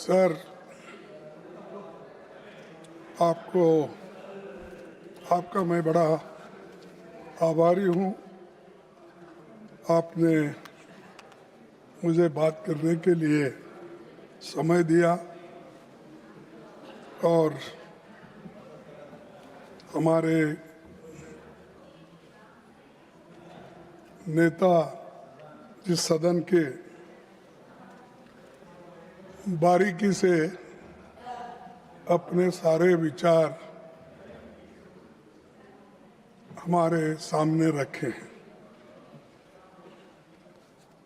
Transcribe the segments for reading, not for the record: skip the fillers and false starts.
Sir, आपका मैं बड़ा आभारी हूँ। आपने मुझे बात करने के लिए समय दिया और हमारे नेता जिस सदन के बारीकी से अपने सारे विचार हमारे सामने रखे हैं।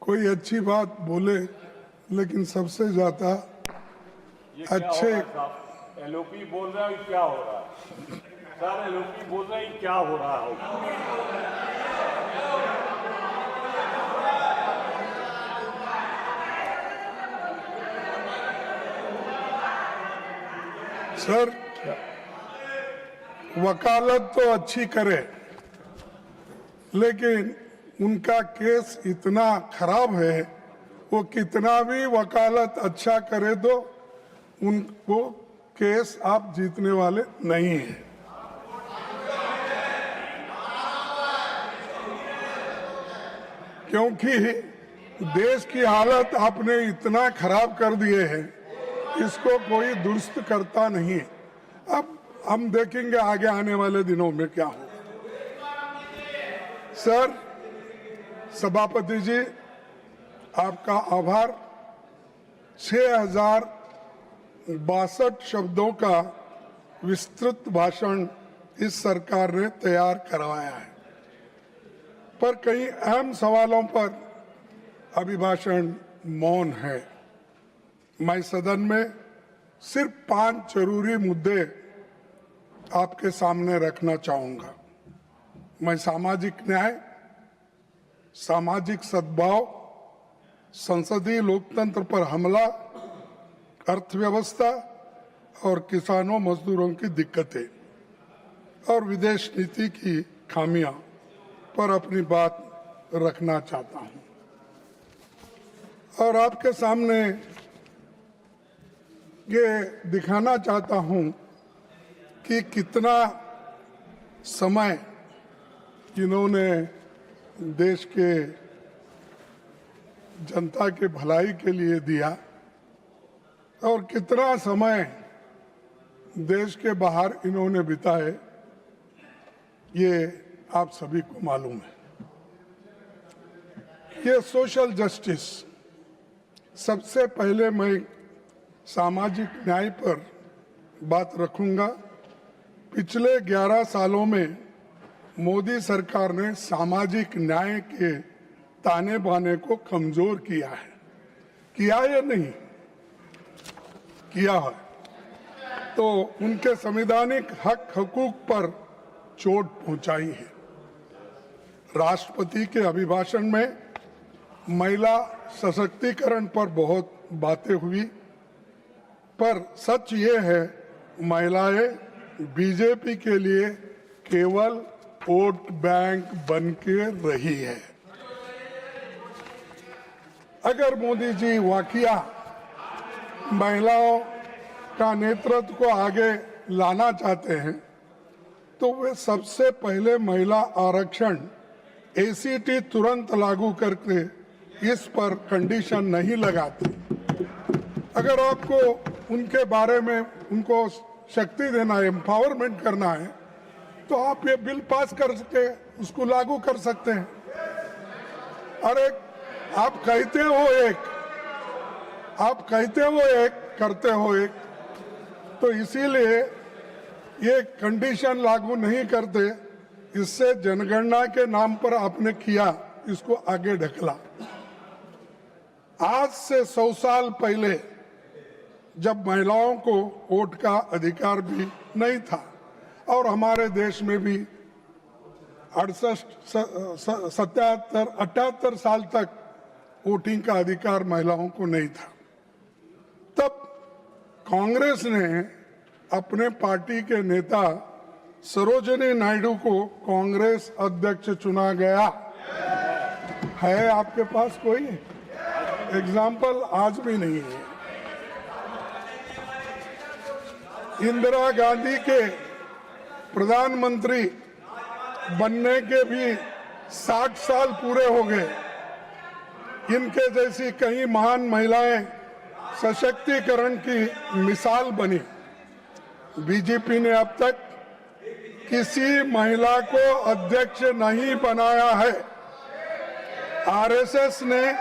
कोई अच्छी बात बोले, लेकिन सबसे ज्यादा अच्छे एलओपी बोल रहा है, क्या हो रहा है? सर एलओपी बोल रहे हैं, क्या हो रहा है? सर, वकालत तो अच्छी करे, लेकिन उनका केस इतना खराब है, वो कितना भी वकालत अच्छा करे तो उनको केस आप जीतने वाले नहीं हैं। क्योंकि देश की हालत आपने इतना खराब कर दिए है, इसको कोई दुरुस्त करता नहीं। अब हम देखेंगे आगे आने वाले दिनों में क्या हो। सर, सभापति जी, आपका आभार। 6062 शब्दों का विस्तृत भाषण इस सरकार ने तैयार करवाया है, पर कई अहम सवालों पर अभिभाषण मौन है। मैं सदन में सिर्फ 5 जरूरी मुद्दे आपके सामने रखना चाहूंगा। मैं सामाजिक न्याय, सामाजिक सद्भाव, संसदीय लोकतंत्र पर हमला, अर्थव्यवस्था और किसानों मजदूरों की दिक्कतें और विदेश नीति की खामियां पर अपनी बात रखना चाहता हूं और आपके सामने ये दिखाना चाहता हूं कि कितना समय इन्होंने देश के जनता के भलाई के लिए दिया और कितना समय देश के बाहर इन्होंने बिताए, ये आप सभी को मालूम है। ये सोशल जस्टिस, सबसे पहले मैं सामाजिक न्याय पर बात रखूंगा। पिछले 11 सालों में मोदी सरकार ने सामाजिक न्याय के ताने बाने को कमजोर किया है। किया या नहीं किया है? तो उनके संवैधानिक हक हकूक पर चोट पहुंचाई है। राष्ट्रपति के अभिभाषण में महिला सशक्तिकरण पर बहुत बातें हुई, पर सच ये है महिलाएं बीजेपी के लिए केवल वोट बैंक बन के रही है। अगर मोदी जी वाकया महिलाओं का नेतृत्व को आगे लाना चाहते हैं तो वे सबसे पहले महिला आरक्षण एसीटी तुरंत लागू करके इस पर कंडीशन नहीं लगाते। अगर आपको उनके बारे में उनको शक्ति देना है, एम्पावरमेंट करना है, तो आप ये बिल पास करके उसको लागू कर सकते हैं। अरे आप कहते हो एक, करते हो एक, तो इसीलिए ये कंडीशन लागू नहीं करते। इससे जनगणना के नाम पर आपने किया, इसको आगे ढकला। आज से 100 साल पहले जब महिलाओं को वोट का अधिकार भी नहीं था और हमारे देश में भी 78 साल तक वोटिंग का अधिकार महिलाओं को नहीं था, तब कांग्रेस ने अपने पार्टी के नेता सरोजिनी नायडू को कांग्रेस अध्यक्ष चुना गया है। आपके पास कोई एग्जाम्पल आज भी नहीं है। इंदिरा गांधी के प्रधानमंत्री बनने के भी 60 साल पूरे हो गए। इनके जैसी कई महान महिलाएं सशक्तिकरण की मिसाल बनी। बीजेपी ने अब तक किसी महिला को अध्यक्ष नहीं बनाया है। आरएसएस ने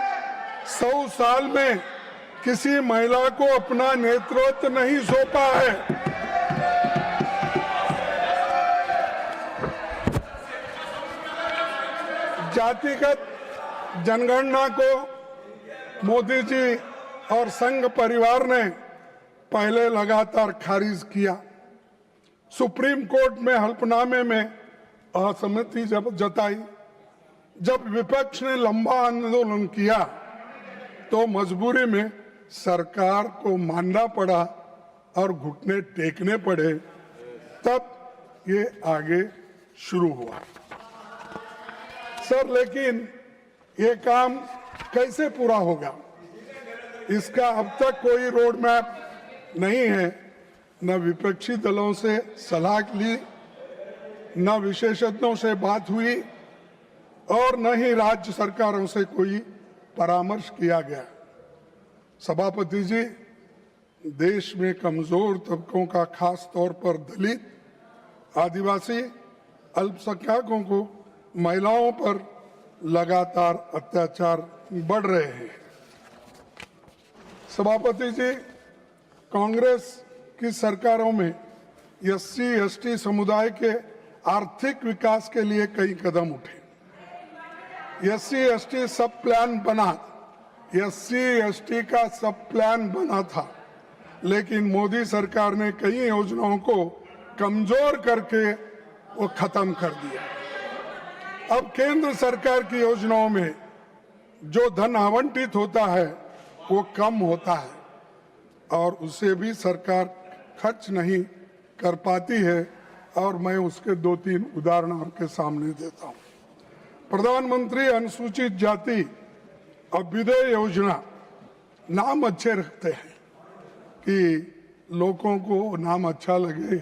100 साल में किसी महिला को अपना नेतृत्व नहीं सौंपा है। जातिगत जनगणना को मोदी जी और संघ परिवार ने पहले लगातार खारिज किया। सुप्रीम कोर्ट में हल्फनामे में असहमति जब जताई। जब विपक्ष ने लंबा आंदोलन किया तो मजबूरी में सरकार को मानना पड़ा और घुटने टेकने पड़े, तब ये आगे शुरू हुआ। सर, लेकिन ये काम कैसे पूरा होगा, इसका अब तक कोई रोड मैप नहीं है। न विपक्षी दलों से सलाह ली, न विशेषज्ञों से बात हुई और न ही राज्य सरकारों से कोई परामर्श किया गया। सभापति जी, देश में कमजोर तबकों का, खास तौर पर दलित, आदिवासी, अल्पसंख्यकों को, महिलाओं पर लगातार अत्याचार बढ़ रहे हैं। सभापति जी, कांग्रेस की सरकारों में एससी एसटी समुदाय के आर्थिक विकास के लिए कई कदम उठे। एससी एसटी सब प्लान बना, एससी एसटी का सब प्लान बना था, लेकिन मोदी सरकार ने कई योजनाओं को कमजोर करके वो खत्म कर दिया। अब केंद्र सरकार की योजनाओं में जो धन आवंटित होता है वो कम होता है और उसे भी सरकार खर्च नहीं कर पाती है। और मैं उसके 2-3 उदाहरण आपके सामने देता हूं। प्रधानमंत्री अनुसूचित जाति अभ्युदय योजना, नाम अच्छे रखते हैं कि लोगों को नाम अच्छा लगे,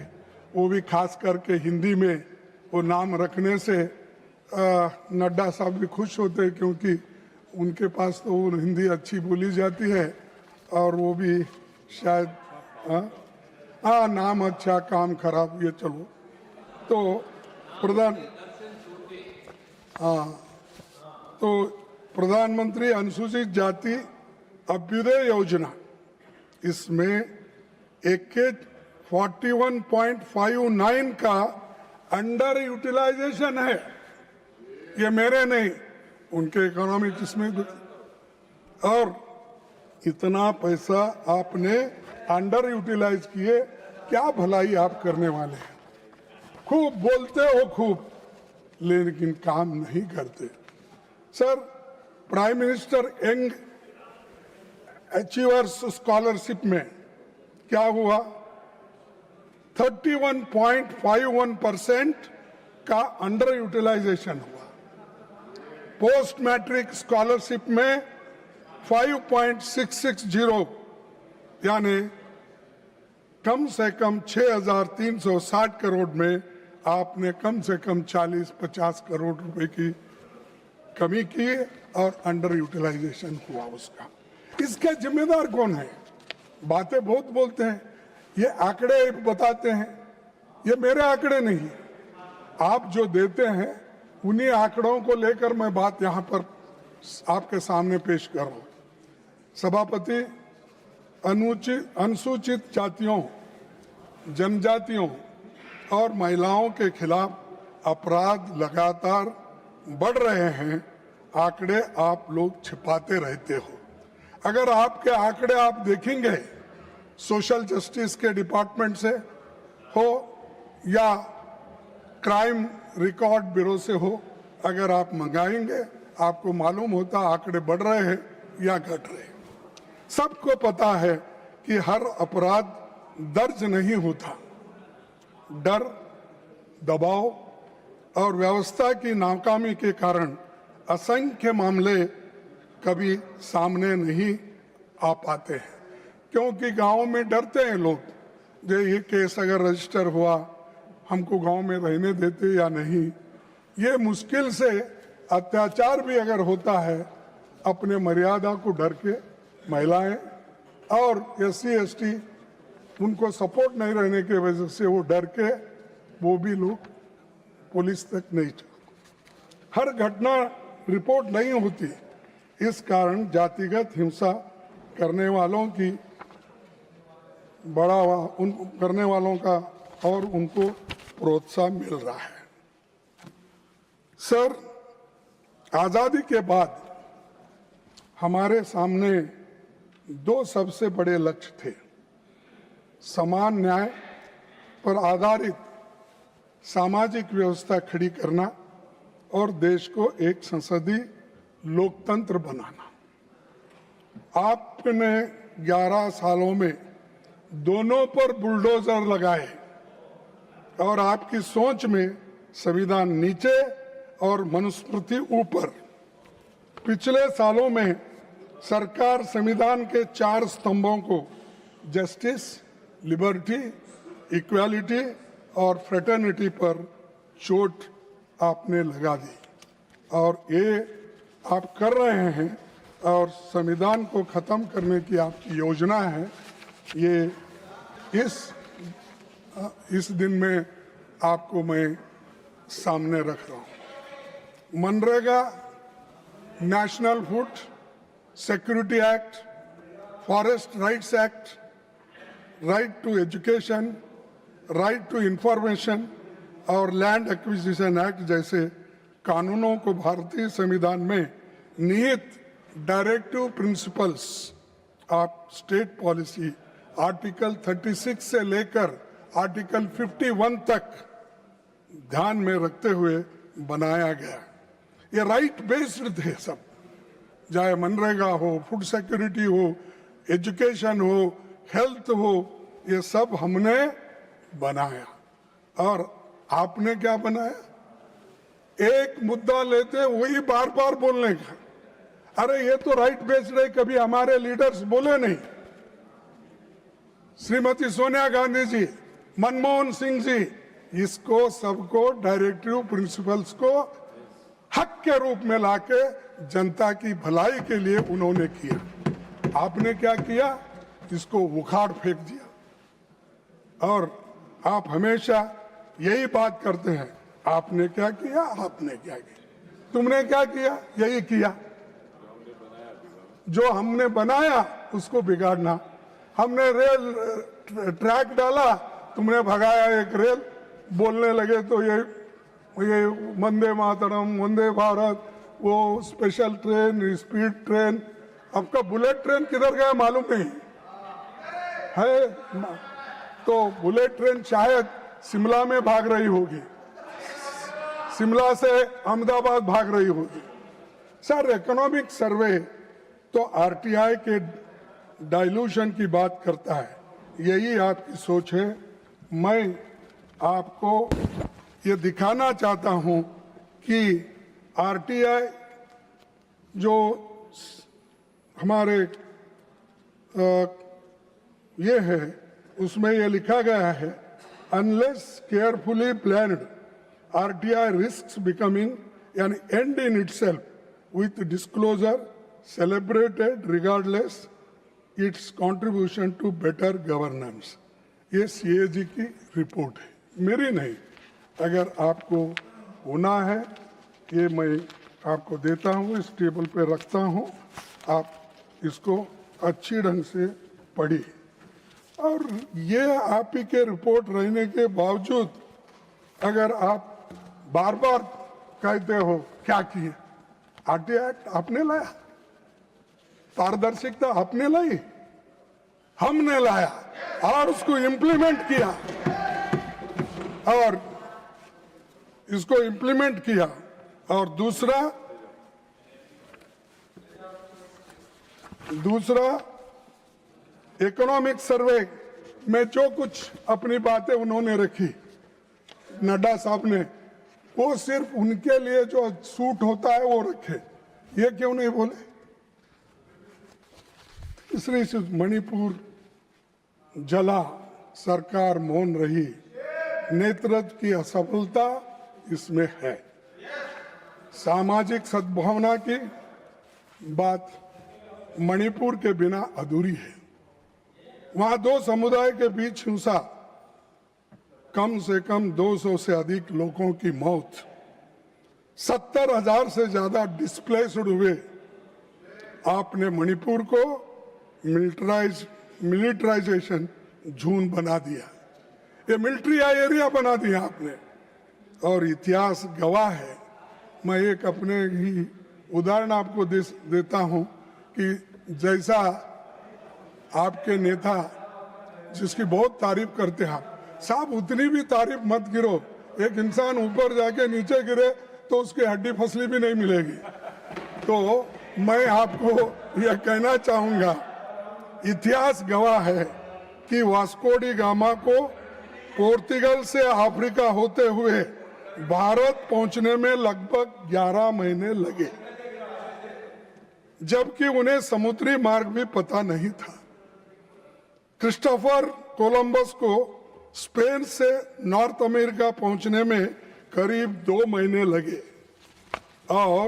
वो भी खास करके हिंदी में वो नाम रखने से नड्डा साहब भी खुश होते हैं, क्योंकि उनके पास तो वो हिंदी अच्छी बोली जाती है और वो भी शायद नाम अच्छा काम खराब, ये चलो। तो प्रधानमंत्री अनुसूचित जाति अभ्युदय योजना, इसमें 41.59 का अंडर यूटिलाइजेशन है। ये मेरे नहीं, उनके इकोनॉमिक्स में। और इतना पैसा आपने अंडर यूटिलाइज किए, क्या भलाई आप करने वाले हैं? खूब बोलते हो खूब, लेकिन काम नहीं करते। Sir, prime minister young achievers scholarship में क्या हुआ? 31.51% का अंडर यूटिलाइजेशन हुआ। पोस्ट मैट्रिक स्कॉलरशिप में 5.660, यानी कम से कम 6,360 करोड़ में आपने कम से कम 40-50 करोड़ रुपए की कमी की और अंडर यूटिलाइजेशन हुआ उसका। इसके जिम्मेदार कौन है? बातें बहुत बोलते हैं, ये आंकड़े बताते हैं, ये मेरे आंकड़े नहीं, आप जो देते हैं उन्हीं आंकड़ों को लेकर मैं बात यहाँ पर आपके सामने पेश कर रहा हूँ। सभापति, अनुसूचित जातियों, जनजातियों और महिलाओं के खिलाफ अपराध लगातार बढ़ रहे हैं। आंकड़े आप लोग छिपाते रहते हो। अगर आपके आंकड़े आप देखेंगे सोशल जस्टिस के डिपार्टमेंट से हो या क्राइम रिकॉर्ड ब्यूरो से हो, अगर आप मंगाएंगे आपको मालूम होता आंकड़े बढ़ रहे हैं या घट रहे हैं। सबको पता है कि हर अपराध दर्ज नहीं होता। डर, दबाव और व्यवस्था की नाकामी के कारण असंख्य मामले कभी सामने नहीं आ पाते हैं, क्योंकि गांव में डरते हैं लोग, जो ये केस अगर रजिस्टर हुआ हमको गांव में रहने देते या नहीं। ये मुश्किल से अत्याचार भी अगर होता है अपने मर्यादा को डर के महिलाएं और SC ST उनको सपोर्ट नहीं रहने की वजह से वो डर के वो भी लोग पुलिस तक नहीं जाते। हर घटना रिपोर्ट नहीं होती, इस कारण जातिगत हिंसा करने वालों की बढ़ावा उन करने वालों का और उनको प्रोत्साहन मिल रहा है। सर, आज़ादी के बाद हमारे सामने दो सबसे बड़े लक्ष्य थे। समान न्याय पर आधारित सामाजिक व्यवस्था खड़ी करना और देश को एक संसदीय लोकतंत्र बनाना। आपने 11 सालों में दोनों पर बुलडोजर लगाए और आपकी सोच में संविधान नीचे और मनुस्मृति ऊपर। पिछले सालों में सरकार संविधान के 4 स्तंभों को जस्टिस, लिबर्टी, इक्वालिटी और फ्रेटर्निटी पर चोट आपने लगा दी और ये आप कर रहे हैं और संविधान को खत्म करने की आपकी योजना है। ये इस दिन में आपको मैं सामने रख रहा हूँ। MNREGA, national food security act, forest rights act, right to education, right to information और लैंड एक्विजिशन एक्ट जैसे कानूनों को भारतीय संविधान में निहित directive principles of state policy article 36 से लेकर आर्टिकल 51 तक ध्यान में रखते हुए बनाया गया। ये राइट बेस्ड थे सब, चाहे मनरेगा हो, फूड सिक्योरिटी हो, एजुकेशन हो, हेल्थ हो, ये सब हमने बनाया। और आपने क्या बनाया? एक मुद्दा लेते वही बार बार बोलने का। अरे ये तो राइट बेस्ड है, कभी हमारे लीडर्स बोले नहीं। श्रीमती सोनिया गांधी जी, मनमोहन सिंह जी, इसको सबको डायरेक्टिव प्रिंसिपल्स को हक के रूप में लाके जनता की भलाई के लिए उन्होंने किया। आपने क्या किया? इसको उखाड़ फेंक दिया। और आप हमेशा यही बात करते हैं, आपने क्या किया, आपने क्या किया, तुमने क्या किया, यही किया। जो हमने बनाया उसको बिगाड़ना। हमने रेल ट्रैक डाला, तुमने भगाया एक रेल। बोलने लगे तो ये वंदे मातरम, वंदे भारत, वो स्पेशल ट्रेन, स्पीड ट्रेन। आपका बुलेट ट्रेन किधर गया मालूम नहीं है। तो बुलेट ट्रेन शायद शिमला में भाग रही होगी, शिमला से अहमदाबाद भाग रही होगी। सर, इकोनॉमिक सर्वे तो RTI के डाइल्यूशन की बात करता है, यही आपकी सोच है। मैं आपको ये दिखाना चाहता हूं कि RTI जो हमारे ये है उसमें ये लिखा गया है, unless carefully planned RTI risks becoming an end in itself with disclosure celebrated regardless its contribution to better governance। ये CAG की रिपोर्ट है, मेरी नहीं। अगर आपको होना है, ये मैं आपको देता हूँ, इस टेबल पे रखता हूँ, आप इसको अच्छी ढंग से पढ़िए। और ये आप ही के रिपोर्ट रहने के बावजूद अगर आप बार बार कहते हो क्या किए, RTI एक्ट आपने लाया, पारदर्शिता आपने लाई, हमने लाया और उसको इम्प्लीमेंट किया और इसको इम्प्लीमेंट किया। और दूसरा इकोनॉमिक सर्वे में जो कुछ अपनी बातें उन्होंने रखी, नड्डा साहब ने, वो सिर्फ उनके लिए जो सूट होता है वो रखे, ये क्यों नहीं बोले? तीसरी चीज, मणिपुर जला, सरकार मौन रही। नेतृत्व की असफलता इसमें है। सामाजिक सद्भावना की बात मणिपुर के बिना अधूरी है। वहां दो समुदाय के बीच हिंसा, कम से कम 200 से अधिक लोगों की मौत, 70,000 से ज्यादा डिस्प्लेस्ड हुए। आपने मणिपुर को मिलिटराइजेशन जोन बना दिया, ये मिलिट्री एरिया बना दिया आपने, और इतिहास गवाह है। मैं एक अपने ही उदाहरण आपको देता हूं कि जैसा आपके नेता जिसकी बहुत तारीफ करते हैं आप, साहब उतनी भी तारीफ मत गिरो, एक इंसान ऊपर जाके नीचे गिरे तो उसकी हड्डी फसली भी नहीं मिलेगी। तो मैं आपको यह कहना चाहूंगा, इतिहास गवाह है कि वास्को डी गामा को पोर्तुगल से अफ्रीका होते हुए भारत पहुंचने में लगभग 11 महीने लगे, जबकि उन्हें समुद्री मार्ग भी पता नहीं था। क्रिस्टोफर कोलंबस को स्पेन से नॉर्थ अमेरिका पहुंचने में करीब 2 महीने लगे, और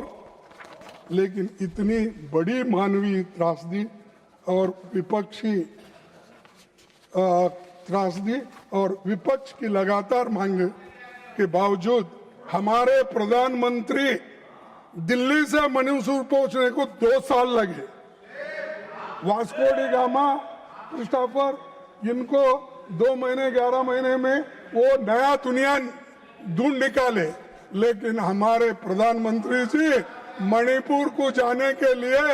लेकिन इतनी बड़ी मानवीय त्रासदी और विपक्ष की लगातार मांग के बावजूद हमारे प्रधानमंत्री दिल्ली से मणिपुर पहुंचने को 2 साल लगे। वास्को डी गामा, क्रिस्टोफर, इनको 2 महीने 11 महीने में वो नया दुनिया ढूंढ निकाले, लेकिन हमारे प्रधानमंत्री जी मणिपुर को जाने के लिए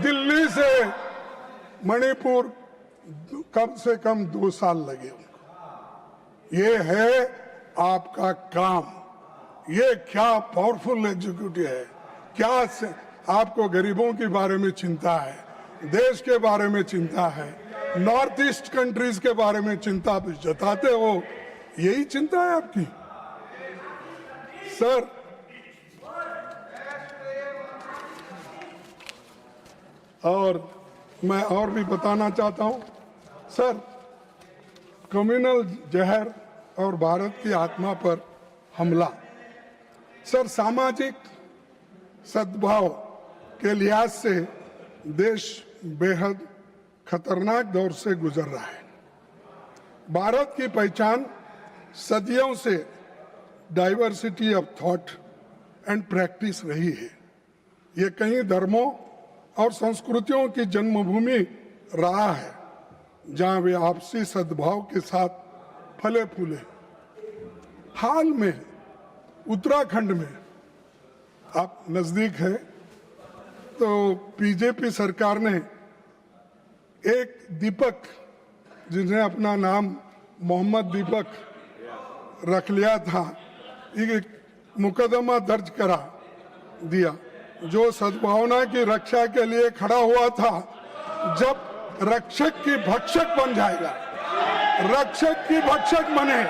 दिल्ली से मणिपुर कम से कम 2 साल लगे उनको। ये है आपका काम। ये क्या पावरफुल एग्जीक्यूटिव है। क्या आपको गरीबों के बारे में चिंता है, देश के बारे में चिंता है, नॉर्थ ईस्ट कंट्रीज के बारे में चिंता जताते हो। यही चिंता है आपकी सर। और मैं और भी बताना चाहता हूं सर, कम्युनल जहर और भारत की आत्मा पर हमला, सर सामाजिक सद्भाव के लिहाज से देश बेहद खतरनाक दौर से गुजर रहा है। भारत की पहचान सदियों से diversity of thought and practice रही है। ये कई धर्मों और संस्कृतियों की जन्मभूमि रहा है, जहां वे आपसी सद्भाव के साथ फले फूले। हाल में उत्तराखंड में, आप नजदीक है, तो बीजेपी सरकार ने एक दीपक, जिन्हें अपना नाम मोहम्मद दीपक रख लिया था, एक मुकदमा दर्ज करा दिया, जो सद्भावना की रक्षा के लिए खड़ा हुआ था। जब रक्षक की भक्षक बन जाएगा, रक्षक की भक्षक बने,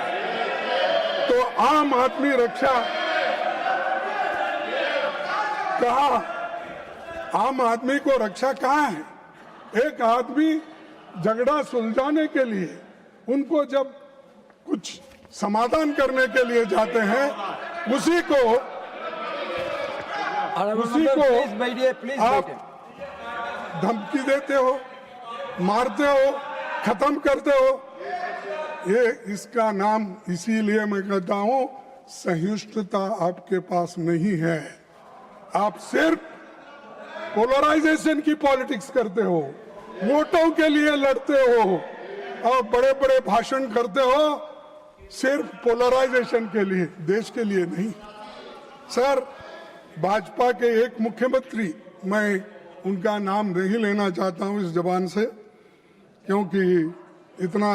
तो आम आदमी रक्षा कहा, आम आदमी को रक्षा कहाँ है। एक आदमी झगड़ा सुलझाने के लिए, उनको जब कुछ समाधान करने के लिए जाते हैं, उसी को आप धमकी देते हो, मारते हो, खत्म करते हो। ये इसका नाम, इसीलिए मैं कहता हूं, सहिष्णुता आपके पास नहीं है। आप सिर्फ पोलराइजेशन की पॉलिटिक्स करते हो, वोटों के लिए लड़ते हो और बड़े बड़े भाषण करते हो, सिर्फ पोलराइजेशन के लिए, देश के लिए नहीं। सर, भाजपा के एक मुख्यमंत्री, मैं उनका नाम नहीं लेना चाहता हूं इस जबान से, क्योंकि इतना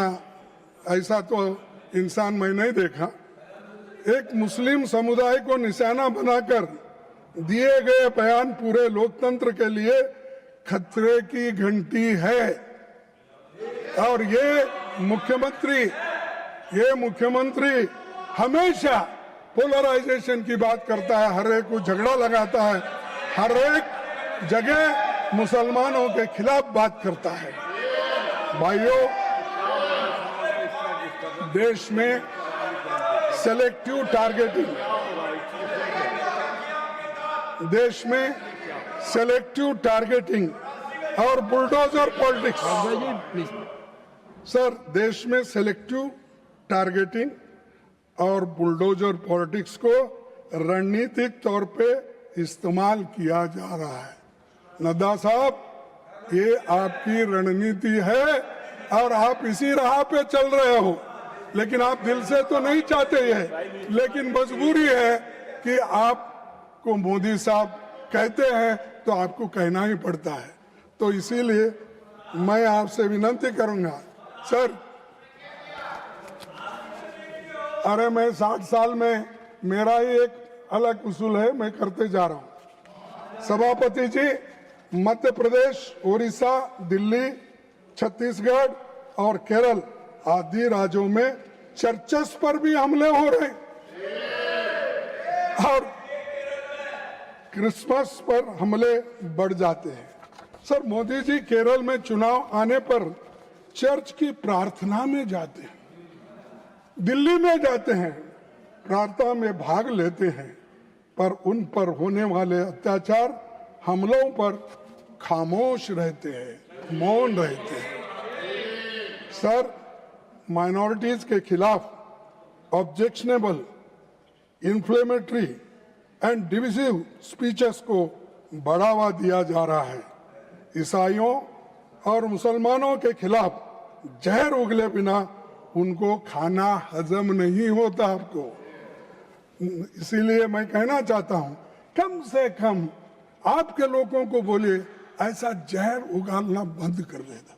ऐसा तो इंसान मैं नहीं देखा, एक मुस्लिम समुदाय को निशाना बनाकर दिए गए बयान पूरे लोकतंत्र के लिए खतरे की घंटी है। और ये मुख्यमंत्री हमेशा पोलराइजेशन की बात करता है, हर एक को झगड़ा लगाता है, हर एक जगह मुसलमानों के खिलाफ बात करता है। भाइयों, देश में सेलेक्टिव टारगेटिंग, देश में सेलेक्टिव टारगेटिंग और बुलडोजर पॉलिटिक्स, सर देश में सेलेक्टिव टारगेटिंग और बुलडोजर पॉलिटिक्स को रणनीतिक तौर पे इस्तेमाल किया जा रहा है। नड्डा साहब, ये आपकी रणनीति है और आप इसी राह पे चल रहे हो, लेकिन आप दिल से तो नहीं चाहते ये, लेकिन मजबूरी है कि आपको मोदी साहब कहते हैं तो आपको कहना ही पड़ता है। तो इसीलिए मैं आपसे विनती करूंगा सर, अरे मैं 60 साल में मेरा ही एक अलग उसूल है, मैं करते जा रहा हूं। सभापति जी, मध्य प्रदेश, उड़ीसा, दिल्ली, छत्तीसगढ़ और केरल आदि राज्यों में चर्चेस पर भी हमले हो रहे और क्रिसमस पर हमले बढ़ जाते हैं। सर मोदी जी केरल में चुनाव आने पर चर्च की प्रार्थना में जाते हैं, दिल्ली में जाते हैं, प्रार्थना में भाग लेते हैं, पर उन पर होने वाले अत्याचार, हमलों पर खामोश रहते हैं, मौन रहते हैं। सर, माइनॉरिटीज के खिलाफ objectionable, inflammatory and divisive speeches को बढ़ावा दिया जा रहा है। ईसाइयों और मुसलमानों के खिलाफ जहर उगले बिना उनको खाना हजम नहीं होता आपको। इसीलिए मैं कहना चाहता हूं, कम से कम आपके लोगों को बोलिए ऐसा जहर उगालना बंद कर देना।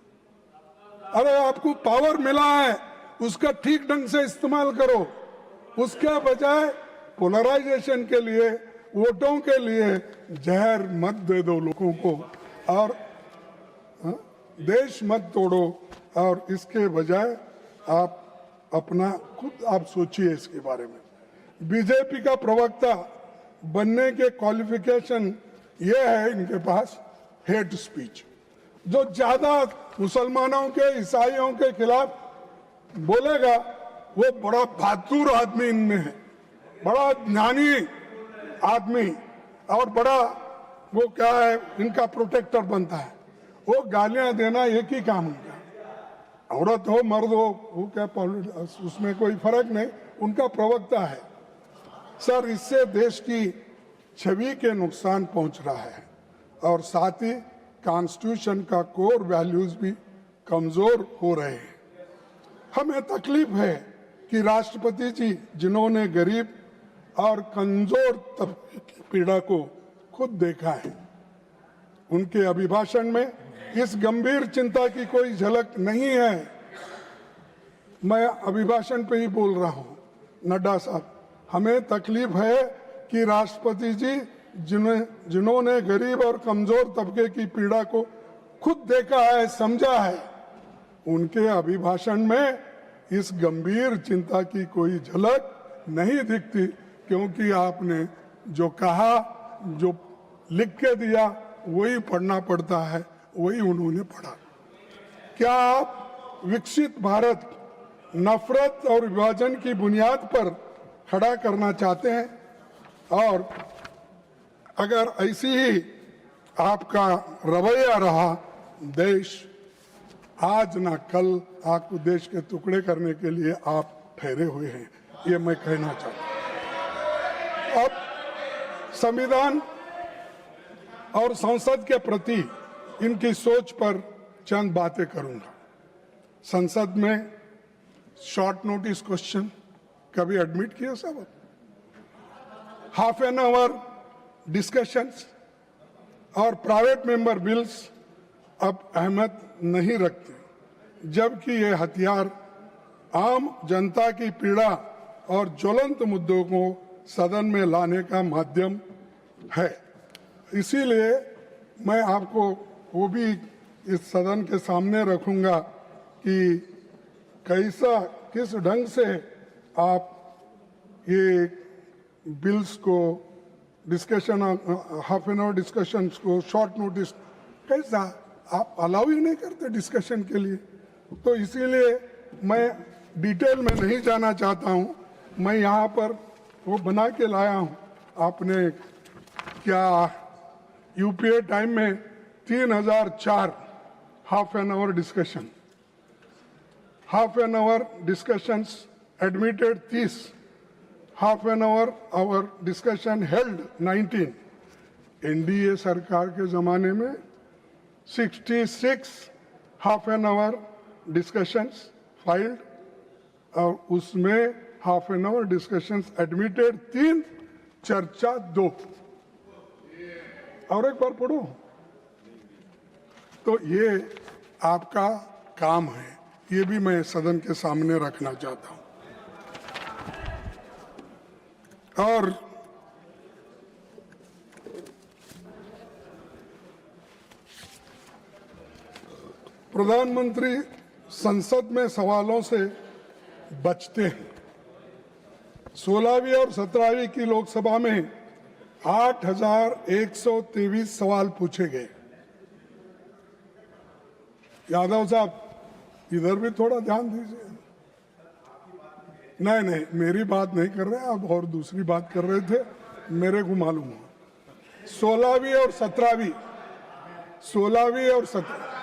अरे आपको पावर मिला है, उसका ठीक ढंग से इस्तेमाल करो। उसके बजाय पोलराइजेशन के लिए, वोटों के लिए जहर मत दे दो लोगों को और देश मत तोड़ो। और इसके बजाय आप अपना खुद आप सोचिए इसके बारे में। बीजेपी का प्रवक्ता बनने के क्वालिफिकेशन ये है इनके पास, हेट स्पीच। जो ज्यादा मुसलमानों के, ईसाइयों के खिलाफ बोलेगा वो बड़ा बहादुर आदमी इनमें है, बड़ा ज्ञानी आदमी और बड़ा वो क्या है, इनका प्रोटेक्टर बनता है। वो गालियां देना एक ही काम उनका, औरत हो मर्द हो, वो क्या उसमें कोई फर्क नहीं, उनका प्रवक्ता है। सर, इससे देश की छवि के नुकसान पहुंच रहा है और साथ ही कॉन्स्टिट्यूशन का कोर वैल्यूज भी कमजोर हो रहे हैं। हमें तकलीफ है कि राष्ट्रपति जी, जिन्होंने गरीब और कमजोर तबके की पीड़ा को खुद देखा है, उनके अभिभाषण में इस गंभीर चिंता की कोई झलक नहीं है। मैं अभिभाषण पे ही बोल रहा हूं, नड्डा साहब, हमें तकलीफ है कि राष्ट्रपति जी, जिन्होंने गरीब और कमजोर तबके की पीड़ा को खुद देखा है, समझा है, उनके अभिभाषण में इस गंभीर चिंता की कोई झलक नहीं दिखती, क्योंकि आपने जो कहा, जो लिख के दिया, वही पढ़ना पड़ता है, वही उन्होंने पढ़ा। क्या आप विकसित भारत नफरत और विभाजन की बुनियाद पर खड़ा करना चाहते हैं? और अगर ऐसी ही आपका रवैया रहा, देश आज ना कल आपको देश के टुकड़े करने के लिए आप ठहरे हुए हैं, ये मैं कहना चाहता हूं। अब संविधान और संसद के प्रति इनकी सोच पर चंद बातें करूंगा। संसद में शॉर्ट नोटिस क्वेश्चन कभी एडमिट किया सब? हाफ एन आवर डिस्कशंस और प्राइवेट मेंबर बिल्स अब अहमियत नहीं रखते, जबकि ये हथियार आम जनता की पीड़ा और ज्वलंत मुद्दों को सदन में लाने का माध्यम है। इसीलिए मैं आपको वो भी इस सदन के सामने रखूंगा कि किस ढंग से आप ये बिल्स को discussion, half an hour discussion को, शॉर्ट नोटिस, कैसा आप अलाउ ही नहीं करते डिस्कशन के लिए। तो इसीलिए मैं डिटेल में नहीं जाना चाहता हूं। मैं यहाँ पर वो बना के लाया हूं। आपने क्या यूपीए टाइम में 3004 half an hour discussion, half an hour discussions admitted 30, half an hour discussion held 19। NDA सरकार के जमाने में 66 half an hour discussions filed और उसमें half an hour discussions admitted 3, चर्चा 2। और एक बार पढ़ो। तो ये आपका काम है, ये भी मैं सदन के सामने रखना चाहता हूं। और प्रधानमंत्री संसद में सवालों से बचते हैं। 16वीं और 17वीं की लोकसभा में 8,123 सवाल पूछे गए। यादव साहब, इधर भी थोड़ा ध्यान दीजिए। नहीं, मेरी बात नहीं कर रहे आप, और दूसरी बात कर रहे थे, मेरे को मालूम है। 16वीं और 17वीं, 16वीं और 17,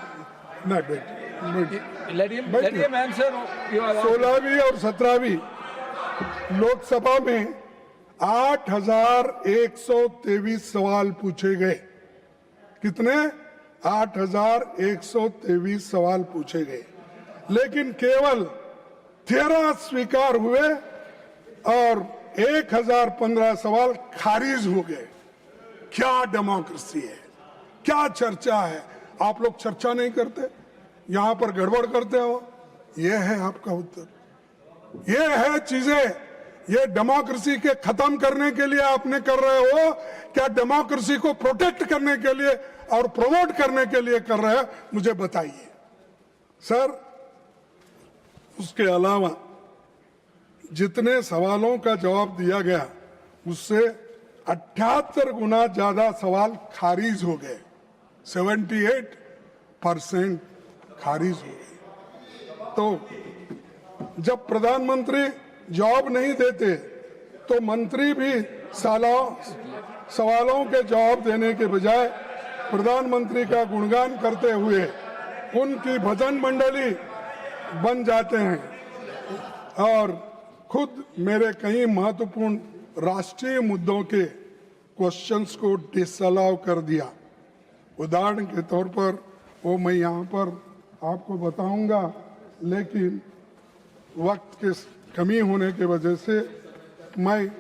नहीं बैठिए मैम सर। 16वीं और 17वीं लोकसभा में 8,123 सवाल पूछे गए। कितने? 8,123 सवाल पूछे गए, लेकिन केवल 13 स्वीकार हुए और 1,015 सवाल खारिज हो गए। क्या डेमोक्रेसी है, क्या चर्चा है? आप लोग चर्चा नहीं करते, यहां पर गड़बड़ करते हो। यह है आपका उत्तर, ये है चीजें। ये डेमोक्रेसी के खत्म करने के लिए आपने कर रहे हो, क्या डेमोक्रेसी को प्रोटेक्ट करने के लिए और प्रमोट करने के लिए कर रहे हैं? मुझे बताइए सर। उसके अलावा जितने सवालों का जवाब दिया गया, उससे 78 गुना ज्यादा सवाल खारिज हो गए। 78% खारिज हो गए। तो जब प्रधानमंत्री जवाब नहीं देते तो मंत्री भी सवालों के जवाब देने के बजाय प्रधानमंत्री का गुणगान करते हुए उनकी भजन मंडली बन जाते हैं और खुद मेरे कई महत्वपूर्ण राष्ट्रीय मुद्दों के क्वेश्चंस को डिसअलाउ कर दिया। उदाहरण के तौर पर वो मैं यहाँ पर आपको बताऊंगा, लेकिन वक्त की कमी होने की वजह से मैं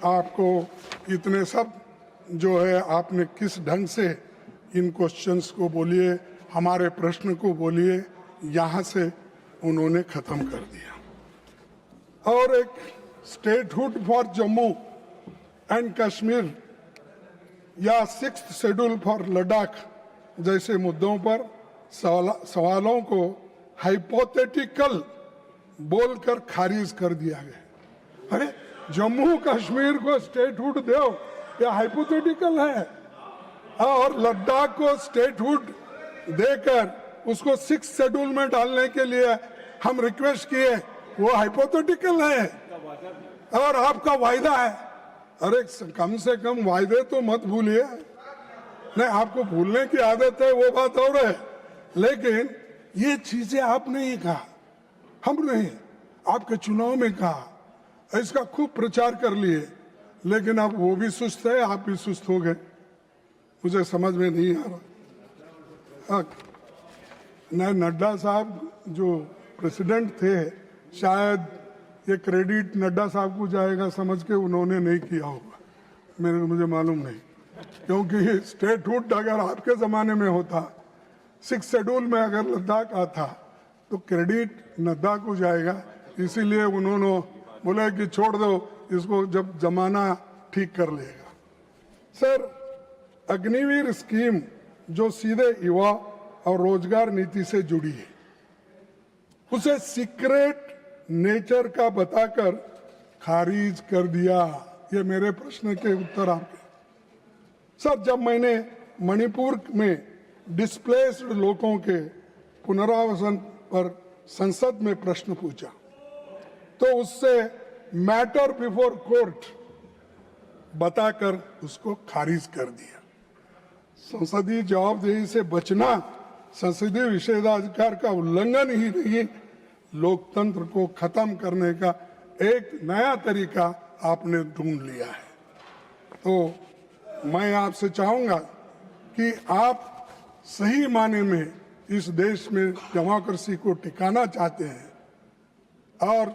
आपको इतने सब जो है, आपने किस ढंग से इन क्वेश्चंस को बोलिए, हमारे प्रश्न को बोलिए, यहाँ से उन्होंने खत्म कर दिया। और एक statehood for Jammu and Kashmir या 6th शेड्यूल फॉर लद्दाख जैसे मुद्दों पर सवालों को हाइपोथेटिकल बोलकर खारिज कर दिया गया। अरे जम्मू कश्मीर को स्टेटहुड दो, यह हाइपोथेटिकल है, और लद्दाख को स्टेटहुड देकर उसको 6th शेड्यूल में डालने के लिए हम रिक्वेस्ट किए, वो हाइपोथेटिकल है और आपका वायदा है। अरे कम से कम वायदे तो मत भूलिए। नहीं, आपको भूलने की आदत है, वो बात और है, लेकिन ये चीजें आपने ही कहा, हमने आपके चुनाव में कहा, इसका खूब प्रचार कर लिए, लेकिन अब वो भी सुस्त है, आप भी सुस्त हो गए। मुझे समझ में नहीं आ रहा। नहीं, नड्डा साहब जो प्रेसिडेंट थे, शायद ये क्रेडिट नड्डा साहब को जाएगा समझ के उन्होंने नहीं किया होगा, मुझे मालूम नहीं, क्योंकि स्टेटहुड अगर आपके ज़माने में होता, 6th शेड्यूल में अगर लद्दाख आता तो क्रेडिट नड्डा को जाएगा। इसीलिए उन्होंने बोला कि छोड़ दो इसको, जब जमाना ठीक कर लेगा। सर, अग्निवीर स्कीम जो सीधे युवा और रोजगार नीति से जुड़ी है, उसे सीक्रेट नेचर का बताकर खारिज कर दिया। ये मेरे प्रश्न के उत्तर आपके। सर, जब मैंने मणिपुर में डिस्प्लेस्ड लोगों के पुनरावासन पर संसद में प्रश्न पूछा, तो उससे मैटर बिफोर कोर्ट बताकर उसको खारिज कर दिया। संसदीय जवाबदेही से बचना संसदीय विशेषाधिकार का उल्लंघन ही नहीं, लोकतंत्र को खत्म करने का एक नया तरीका आपने ढूंढ लिया है। तो मैं आपसे चाहूंगा कि आप सही माने में इस देश में डेमोक्रेसी को टिकाना चाहते हैं और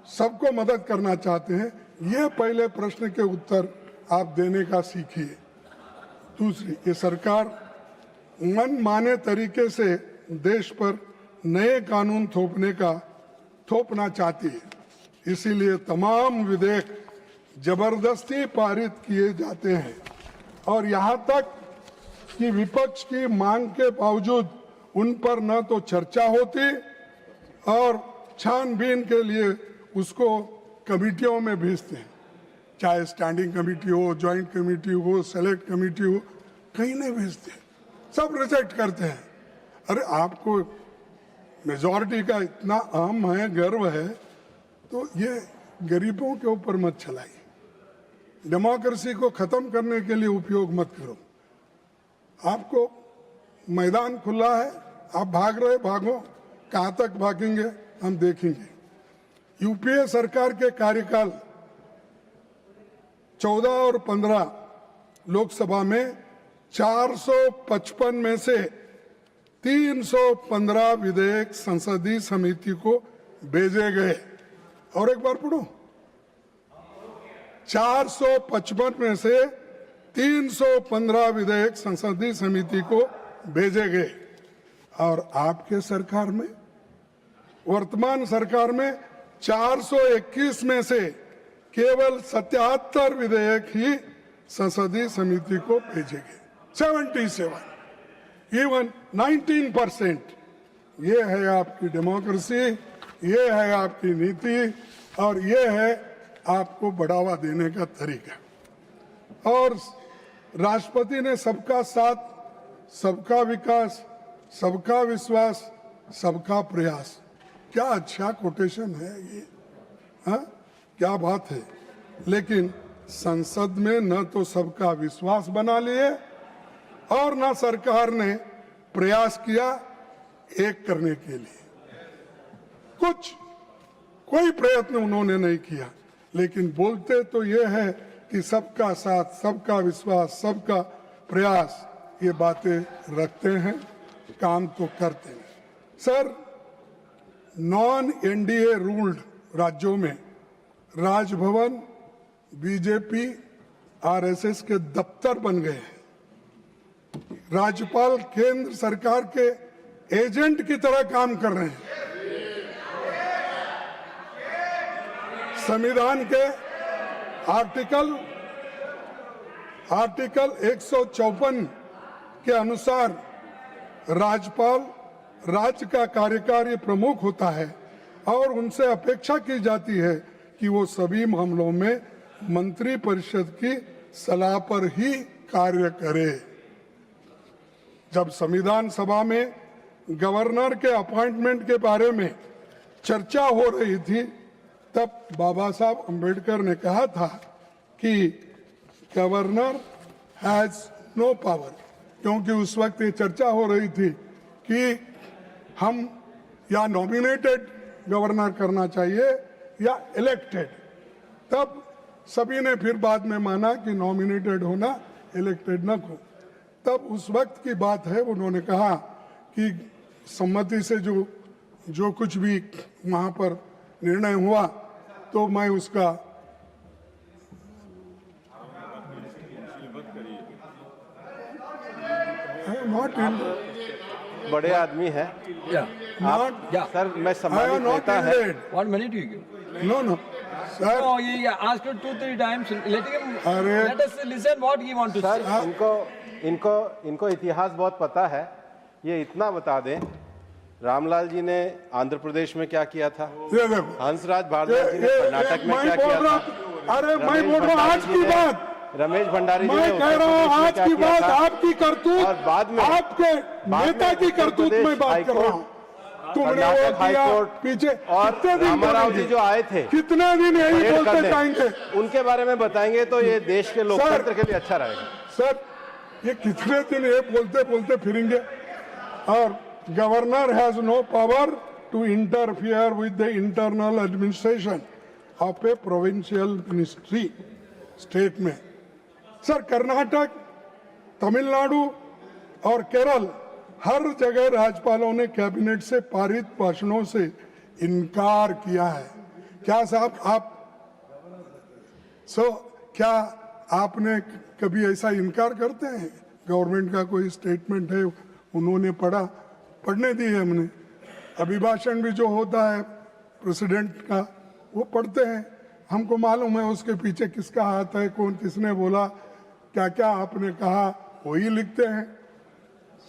सबको मदद करना चाहते हैं, ये पहले प्रश्न के उत्तर आप देने का सीखिए। दूसरी, ये सरकार मनमाने तरीके से देश पर नए कानून थोपना चाहती है, इसीलिए तमाम विधेयक जबरदस्ती पारित किए जाते हैं और यहाँ तक कि विपक्ष की मांग के बावजूद उन पर न तो चर्चा होती और छानबीन के लिए उसको कमिटियों में भेजते हैं, चाहे स्टैंडिंग कमेटी हो, जॉइंट कमेटी हो, सेलेक्ट कमेटी हो, कहीं नहीं भेजते, सब रिजेक्ट करते हैं। अरे आपको मेजॉरिटी का इतना अहम है, गर्व है, तो ये गरीबों के ऊपर मत चलाइए, डेमोक्रेसी को खत्म करने के लिए उपयोग मत करो। आपको मैदान खुला है, आप भाग रहे भागो, कहाँ तक भागेंगे हम देखेंगे। यूपीए सरकार के कार्यकाल 14 और 15 लोकसभा में 455 में से 315 विधेयक संसदीय समिति को भेजे गए। और एक बार पढ़ो, 455 में से 315 विधेयक संसदीय समिति को भेजे गए। और आपके सरकार में, वर्तमान सरकार में 421 में से केवल 77 विधेयक ही संसदीय समिति को भेजे गए। 77, इवन 19%। ये है आपकी डेमोक्रेसी, ये है आपकी नीति और ये है आपको बढ़ावा देने का तरीका। और राष्ट्रपति ने सबका साथ, सबका विकास, सबका विश्वास, सबका प्रयास, क्या अच्छा कोटेशन है ये, हाँ क्या बात है। लेकिन संसद में न तो सबका विश्वास बना लिए और न सरकार ने प्रयास किया एक करने के लिए, कोई प्रयत्न उन्होंने नहीं किया। लेकिन बोलते तो ये है कि सबका साथ, सबका विश्वास, सबका प्रयास, ये बातें रखते हैं, काम तो करते हैं। सर, नॉन एनडीए रूल्ड राज्यों में राजभवन बीजेपी आरएसएस के दफ्तर बन गए हैं। राज्यपाल केंद्र सरकार के एजेंट की तरह काम कर रहे हैं। संविधान के आर्टिकल 154 के अनुसार राज्यपाल राज्य का कार्यकारी प्रमुख होता है और उनसे अपेक्षा की जाती है कि वो सभी मामलों में मंत्रिपरिषद की सलाह पर ही कार्य करे। जब संविधान सभा में गवर्नर के अपॉइंटमेंट के बारे में चर्चा हो रही थी, तब बाबा साहब अंबेडकर ने कहा था कि गवर्नर हैज नो पावर, क्योंकि उस वक्त ये चर्चा हो रही थी कि हम या नॉमिनेटेड गवर्नर करना चाहिए या इलेक्टेड। तब सभी ने फिर बाद में माना कि नॉमिनेटेड होना, इलेक्टेड न हो। तब उस वक्त की बात है, उन्होंने कहा कि सम्मति से जो कुछ भी वहां पर निर्णय हुआ तो मैं उसका नॉट इन बड़े आदमी है नॉट सर, मैं सम्मानित नेता है। 1 minute you give. No sir, No, he asked you 2-3 times. अरे Let us listen what he wants to sir, say. इनको इतिहास बहुत पता है। ये इतना बता दें, रामलाल जी ने आंध्र प्रदेश में क्या किया था, ये देखो, हंसराज भारद्वाज जी ने कर्नाटक में मैं क्या बोल किया रहा था, अरे मैं बोल रहा हूँ आज की बात, रमेश भंडारी जी ने मैं कह रहा हूँ आज की बात, आपकी करतूत, और बाद में आपके नेता की करतूत में बात कर रहा हूँ। तुमने वो कर्नाटक हाई किया कोर्ट पीछे और कितने दिन रामाराव जी बोलेंगे? जो आए थे कितना दिन यही परेड बोलते करने, जाएंगे? उनके बारे में बताएंगे तो ये देश के लोकतंत्र के लिए अच्छा रहेगा। सर ये कितने दिन ये बोलते बोलते फिरेंगे? और governor has no power to interfere with the internal administration of a provincial ministry state में। सर कर्नाटक, तमिलनाडु और केरल हर जगह राज्यपालों ने कैबिनेट से पारित भाषणों से इनकार किया है। क्या साहब आप क्या आपने कभी ऐसा इनकार करते हैं? गवर्नमेंट का कोई स्टेटमेंट है, उन्होंने पढ़ने दी है हमने। अभिभाषण भी जो होता है प्रेसिडेंट का वो पढ़ते हैं, हमको मालूम है उसके पीछे किसका हाथ है, कौन किसने बोला, क्या क्या आपने कहा, वही लिखते हैं।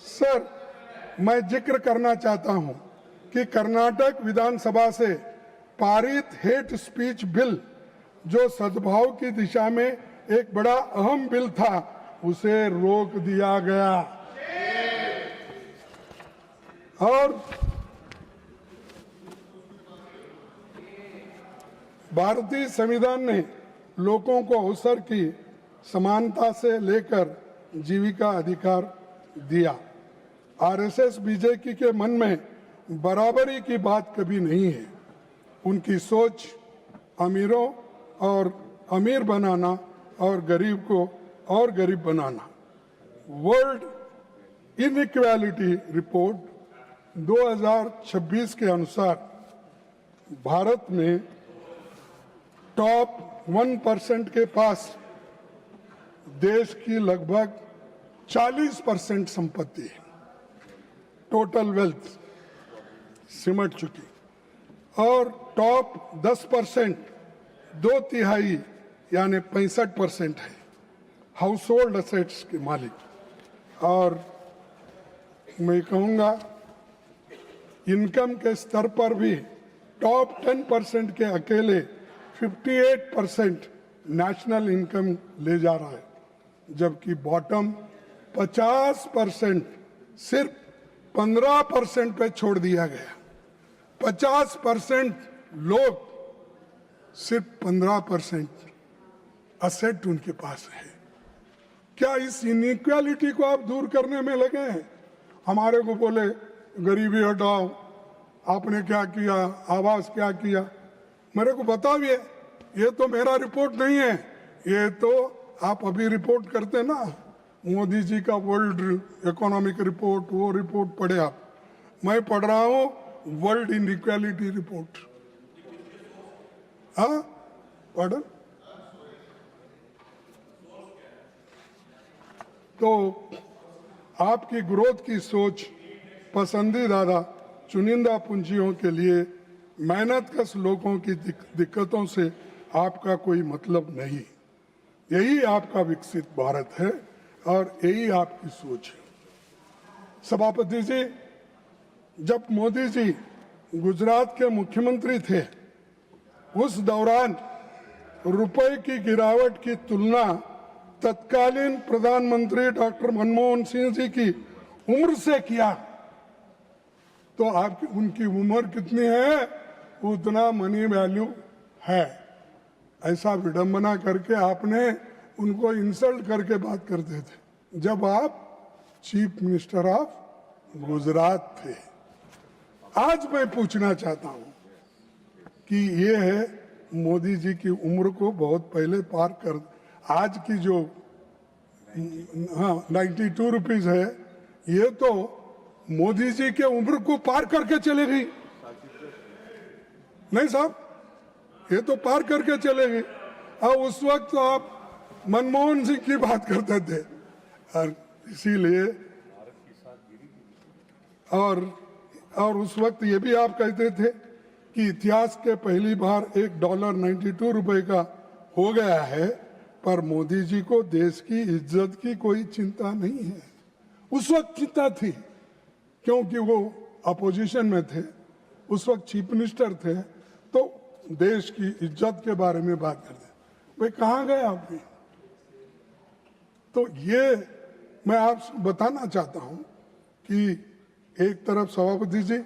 सर मैं जिक्र करना चाहता हूं कि कर्नाटक विधानसभा से पारित हेट स्पीच बिल जो सद्भाव की दिशा में एक बड़ा अहम बिल था, उसे रोक दिया गया। और भारतीय संविधान ने लोगों को अवसर की समानता से लेकर जीविका अधिकार दिया। आरएसएस बीजेपी के मन में बराबरी की बात कभी नहीं है। उनकी सोच अमीरों और अमीर बनाना और गरीब को और गरीब बनाना। वर्ल्ड इनइक्वालिटी रिपोर्ट 2026 के अनुसार भारत में टॉप 1% के पास देश की लगभग 40% संपत्ति है। टोटल वेल्थ सिमट चुकी। और टॉप 10% 2/3 यानी 65% है हाउस होल्ड असेट्स के मालिक। और मैं कहूँगा इनकम के स्तर पर भी टॉप 10% के अकेले 58% नेशनल इनकम ले जा रहा है, जबकि बॉटम 50% सिर्फ 15% पे छोड़ दिया गया। 50% लोग, सिर्फ 15% असेट उनके पास है। क्या इस इनइक्वालिटी को आप दूर करने में लगे हैं? हमारे को बोले गरीबी हटाओ, आपने क्या किया, आवास क्या किया। मेरे को बताइए, ये तो मेरा रिपोर्ट नहीं है, ये तो आप अभी रिपोर्ट करते ना, मोदी जी का वर्ल्ड इकोनॉमिक रिपोर्ट, वो रिपोर्ट पढ़े आप। मैं पढ़ रहा हूं वर्ल्ड इनइक्वालिटी रिपोर्ट। हाँ पढ़। तो आपकी ग्रोथ की सोच पसंदीदा चुनिंदा पूंजियों के लिए मेहनतकश लोगों की दिक्कतों से आपका कोई मतलब नहीं। यही आपका विकसित भारत है और यही आपकी सोच है। सभापति जी, जब मोदी जी गुजरात के मुख्यमंत्री थे, उस दौरान रुपए की गिरावट की तुलना तत्कालीन प्रधानमंत्री डॉक्टर मनमोहन सिंह जी की उम्र से किया तो आपकी उनकी उम्र कितनी है उतना मनी वैल्यू है। ऐसा विडंबना करके आपने उनको इंसल्ट करके बात करते थे जब आप चीफ मिनिस्टर ऑफ गुजरात थे। आज मैं पूछना चाहता हूं कि ये है मोदी जी की उम्र को बहुत पहले पार कर, आज की जो 92 रुपीज है, ये तो मोदी जी के उम्र को पार करके चले गई। नहीं साहब, ये तो पार करके चले गई। और उस वक्त तो आप मनमोहन सिंह की बात करते थे, और इसीलिए और उस वक्त ये भी आप कहते थे कि इतिहास के पहली बार $1 92 रुपए का हो गया है, पर मोदी जी को देश की इज्जत की कोई चिंता नहीं है। उस वक्त चिंता थी क्योंकि वो अपोजिशन में थे, उस वक्त चीफ मिनिस्टर थे, तो देश की इज्जत के बारे में बात करते। भाई कहाँ गए आप भी? तो ये मैं आपसे बताना चाहता हूं कि एक तरफ सभापति जी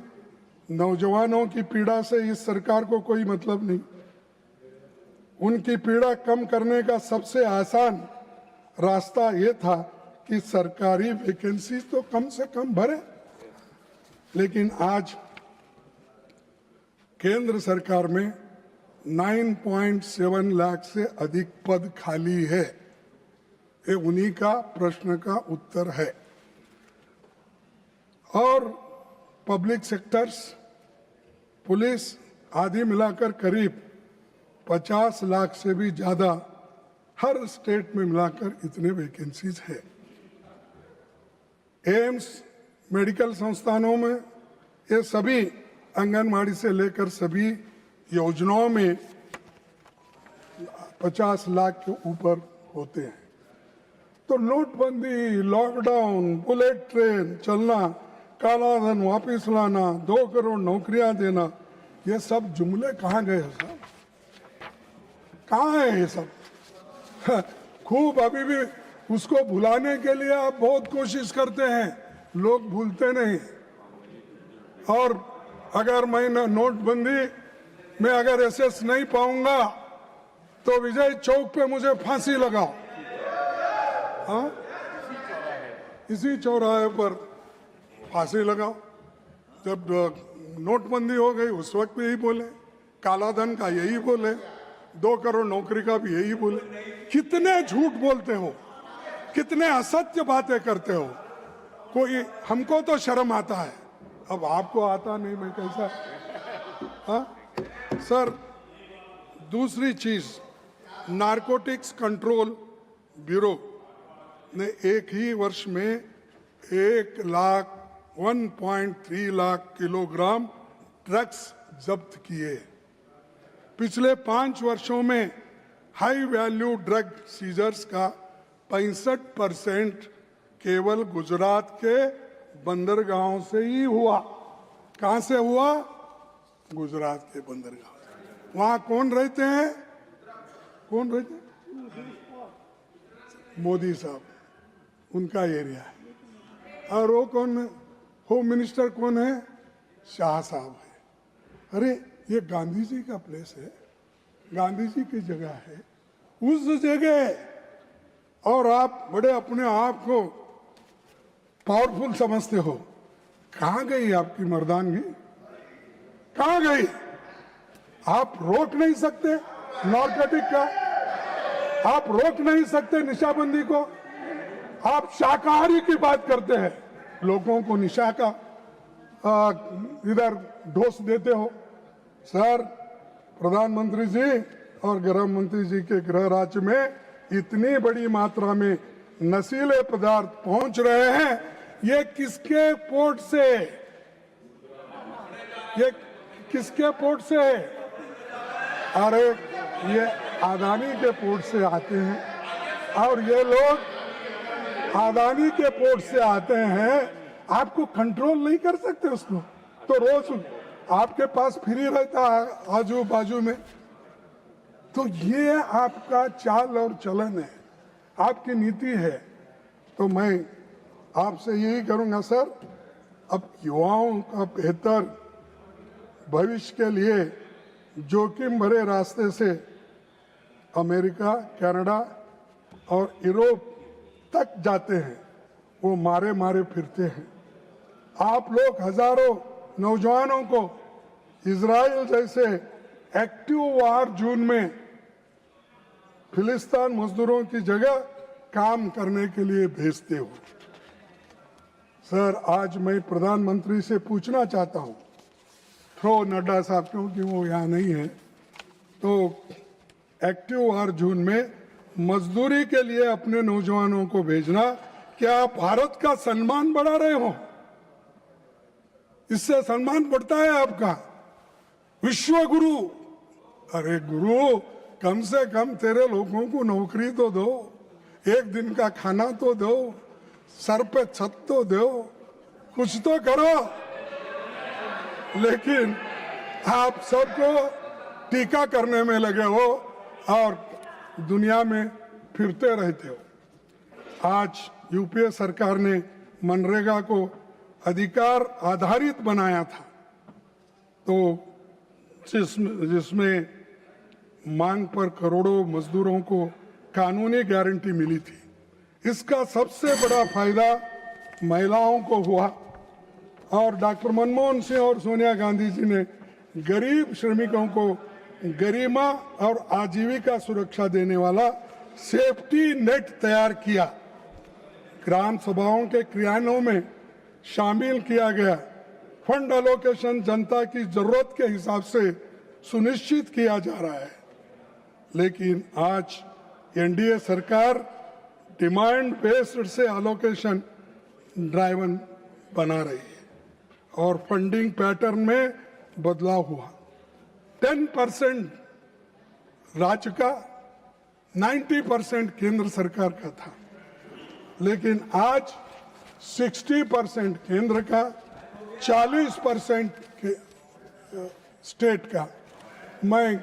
नौजवानों की पीड़ा से इस सरकार को कोई मतलब नहीं। उनकी पीड़ा कम करने का सबसे आसान रास्ता ये था कि सरकारी वैकेंसी तो कम से कम भरे। लेकिन आज केंद्र सरकार में 9.7 लाख से अधिक पद खाली है। ये उन्हीं का प्रश्न का उत्तर है। और पब्लिक सेक्टर्स, पुलिस आदि मिलाकर करीब 50 लाख से भी ज्यादा हर स्टेट में मिलाकर इतने वैकेंसीज है। एम्स, मेडिकल संस्थानों में ये सभी आंगनबाड़ी से लेकर सभी योजनाओं में 50 लाख के ऊपर होते हैं। तो नोटबंदी, लॉकडाउन, बुलेट ट्रेन चलना, काला धन वापिस लाना, 2 करोड़ नौकरियां देना, ये सब जुमले कहाँ गए साहब? कहाँ है ये सब? खूब अभी भी उसको भुलाने के लिए आप बहुत कोशिश करते हैं, लोग भूलते नहीं। और अगर मैं नोटबंदी में अगर एसएस नहीं पाऊंगा तो विजय चौक पे मुझे फांसी लगाओ। हाँ, इसी चौराहे पर फांसी लगाओ। जब नोटबंदी हो गई उस वक्त भी यही बोले, काला धन का यही बोले, 2 करोड़ नौकरी का भी यही बोले। कितने झूठ बोलते हो, कितने असत्य बातें करते हो। कोई, हमको तो शर्म आता है, अब आपको आता नहीं, मैं कैसा? हाँ सर, दूसरी चीज, नारकोटिक्स कंट्रोल ब्यूरो ने एक ही वर्ष में 1.3 लाख किलोग्राम ड्रग्स जब्त किए। पिछले 5 वर्षों में हाई वैल्यू ड्रग सीजर्स का 65% केवल गुजरात के बंदरगाहों से ही हुआ। कहां से हुआ? गुजरात के बंदरगाह। वहां कौन रहते हैं? कौन रहते हैं? मोदी साहब, उनका एरिया है। और वो कौन है? होम मिनिस्टर कौन है? शाह साहब है। अरे ये गांधी जी का प्लेस है, गांधी जी की जगह है, उस जगह और आप बड़े अपने आप को पावरफुल समझते हो। कहां गई आपकी मर्दानगी? कहां गई? आप रोक नहीं सकते नारकोटिक का, आप रोक नहीं सकते निशाबंदी को। आप शाकाहारी की बात करते हैं, लोगों को निशा का इधर डोज देते हो। सर, प्रधानमंत्री जी और गृह मंत्री जी के गृह राज्य में इतनी बड़ी मात्रा में नशीले पदार्थ पहुंच रहे हैं, ये किसके पोर्ट से? ये किसके पोर्ट से? अरे ये अदानी के पोर्ट से आते हैं। और ये लोग अदानी के पोर्ट से आते हैं, आपको कंट्रोल नहीं कर सकते उसको, तो रोज आपके पास फ्री रहता है आजू बाजू में। तो ये आपका चाल और चलन है, आपकी नीति है। तो मैं आपसे यही करूंगा सर, अब युवाओं का बेहतर भविष्य के लिए जोखिम भरे रास्ते से अमेरिका, कनाडा और यूरोप तक जाते हैं, वो मारे मारे फिरते हैं। आप लोग हजारों नौजवानों को इजराइल जैसे एक्टिव वार जोन में फिलिस्तीन मजदूरों की जगह काम करने के लिए भेजते हो। सर, आज मैं प्रधानमंत्री से पूछना चाहता हूं, थ्रो नड्डा साहब, क्योंकि वो यहाँ नहीं है, तो एक्टिव वार जोन में मजदूरी के लिए अपने नौजवानों को भेजना, क्या आप भारत का सम्मान बढ़ा रहे हो? इससे सम्मान बढ़ता है आपका। विश्व गुरु, अरे गुरु, कम से कम तेरे लोगों को नौकरी तो दो, एक दिन का खाना तो दो, सर पे छत तो दो, कुछ तो करो। लेकिन आप सबको टीका करने में लगे हो और दुनिया में फिरते रहते हो। आज यूपीए सरकार ने मनरेगा को अधिकार आधारित बनाया था, तो जिसमें मांग पर करोड़ों मजदूरों को कानूनी गारंटी मिली थी। इसका सबसे बड़ा फायदा महिलाओं को हुआ और डॉक्टर मनमोहन सिंह और सोनिया गांधी जी ने गरीब श्रमिकों को गरिमा और आजीविका सुरक्षा देने वाला सेफ्टी नेट तैयार किया। ग्राम सभाओं के क्रियान्वयन में शामिल किया गया फंड एलोकेशन जनता की जरूरत के हिसाब से सुनिश्चित किया जा रहा है। लेकिन आज एनडीए सरकार डिमांड बेस्ड से एलोकेशन ड्राइवन बना रही है और फंडिंग पैटर्न में बदलाव हुआ। 10% राज्य का, 90% केंद्र सरकार का था, लेकिन आज 60% केंद्र का, 40% के स्टेट का। मैं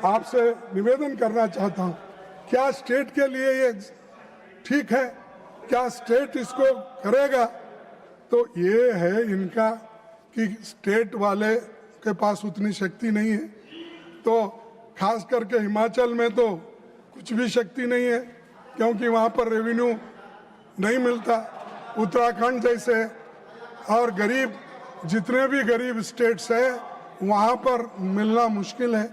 आपसे निवेदन करना चाहता हूं, क्या स्टेट के लिए ये ठीक है? क्या स्टेट इसको करेगा? तो ये है इनका कि स्टेट वाले के पास उतनी शक्ति नहीं है। तो खास करके हिमाचल में तो कुछ भी शक्ति नहीं है, क्योंकि वहाँ पर रेवेन्यू नहीं मिलता। उत्तराखंड जैसे और गरीब, जितने भी गरीब स्टेट्स है वहाँ पर मिलना मुश्किल है,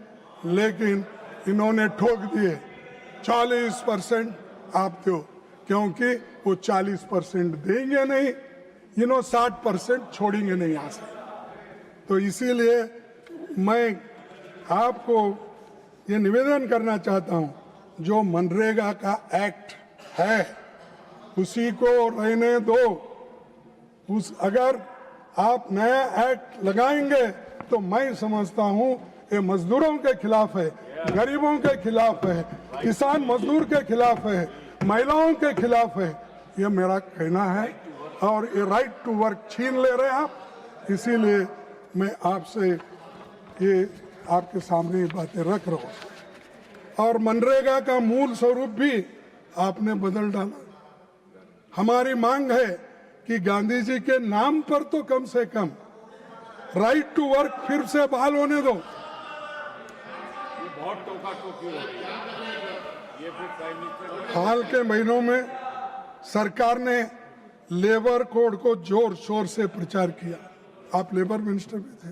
लेकिन इन्होंने ठोक दिए 40% आप दो, क्योंकि वो 40% देंगे नहीं, 60% छोड़ेंगे नहीं यहाँ से। तो इसीलिए मैं आपको ये निवेदन करना चाहता हूँ, जो मनरेगा का एक्ट है उसी को रहने दो। अगर आप नया एक्ट लगाएंगे तो मैं समझता हूँ ये मजदूरों के खिलाफ है, गरीबों के खिलाफ है, किसान मजदूर के खिलाफ है, महिलाओं के खिलाफ है। ये मेरा कहना है और ये राइट टू वर्क छीन ले रहे हैं आप। इसीलिए मैं आपसे ये आपके सामने ये बातें रख रहा हूँ। और मनरेगा का मूल स्वरूप भी आपने बदल डाला। हमारी मांग है कि गांधी जी के नाम पर तो कम से कम राइट टू वर्क फिर से बहाल होने दो। बहुत टोका टोकी हो रही है। ये फिर प्राइम मिनिस्टर हाल के महीनों में सरकार ने लेबर कोड को जोर शोर से प्रचार किया। आप लेबर मिनिस्टर भी थे।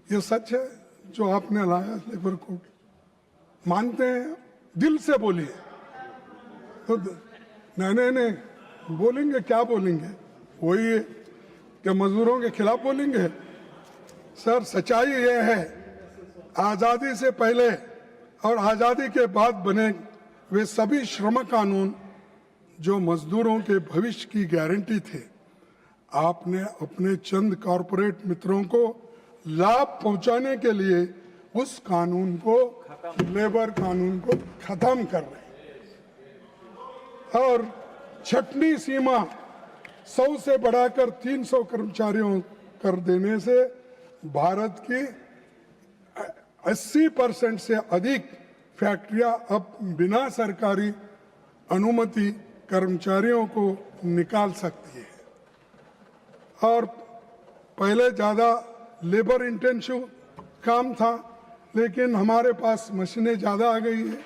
ये सच है जो आपने लाया लेबर कोड? मानते हैं? दिल से बोलिए। तो नहीं बोलेंगे, क्या बोलेंगे? वही कि मजदूरों के खिलाफ बोलेंगे? सर, सच्चाई ये है, आज़ादी से पहले और आज़ादी के बाद बने वे सभी श्रम कानून जो मजदूरों के भविष्य की गारंटी थे, आपने अपने चंद कॉरपोरेट मित्रों को लाभ पहुंचाने के लिए उस कानून को, लेबर कानून को खत्म कर रहे हैं। और छठवीं सीमा 100 से बढ़ाकर 300 कर्मचारियों कर देने से भारत की 80% से अधिक फैक्ट्रियां अब बिना सरकारी अनुमति कर्मचारियों को निकाल सकती है। और पहले ज़्यादा लेबर इंटेंसिव काम था, लेकिन हमारे पास मशीनें ज़्यादा आ गई है।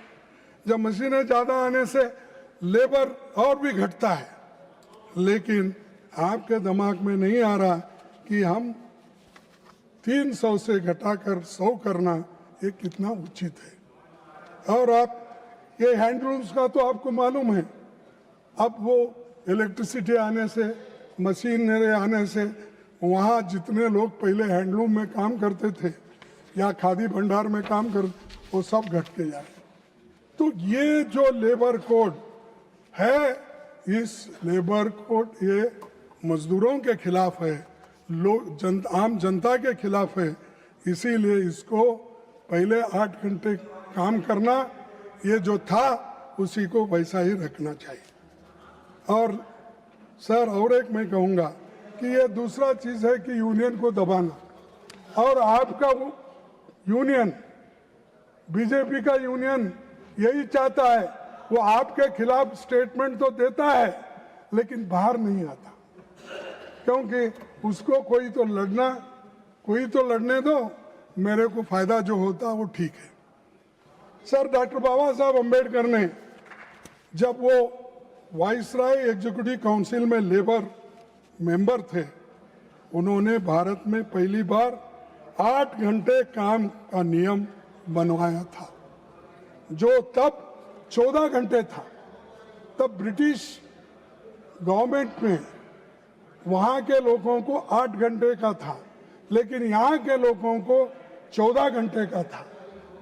जब मशीनें ज़्यादा आने से लेबर और भी घटता है, लेकिन आपके दिमाग में नहीं आ रहा कि हम 300 से घटाकर 100 करना ये कितना उचित है। और आप ये हैंडलूम्स का तो आपको मालूम है, अब वो इलेक्ट्रिसिटी आने से, मशीनरी आने से, वहाँ जितने लोग पहले हैंडलूम में काम करते थे या खादी भंडार में काम करते, वो सब घट के जा रहे। तो ये जो लेबर कोड है, इस लेबर कोड ये मजदूरों के खिलाफ है, आम जनता के खिलाफ है। इसीलिए इसको पहले 8 घंटे काम करना, ये जो था उसी को वैसा ही रखना चाहिए। और सर, और एक मैं कहूँगा कि ये दूसरा चीज़ है कि यूनियन को दबाना। और आपका यूनियन, बीजेपी का यूनियन यही चाहता है, वो आपके खिलाफ स्टेटमेंट तो देता है लेकिन बाहर नहीं आता, क्योंकि उसको कोई तो लड़ना कोई तो लड़ने दो, मेरे को फायदा जो होता वो ठीक है। सर, डॉक्टर बाबा साहब अम्बेडकर ने जब वो वाइसराय एग्जीक्यूटिव काउंसिल में लेबर मेंबर थे, उन्होंने भारत में पहली बार 8 घंटे काम का नियम बनवाया था, जो तब 14 घंटे था। तब ब्रिटिश गवर्नमेंट में वहाँ के लोगों को 8 घंटे का था, लेकिन यहाँ के लोगों को 14 घंटे का था।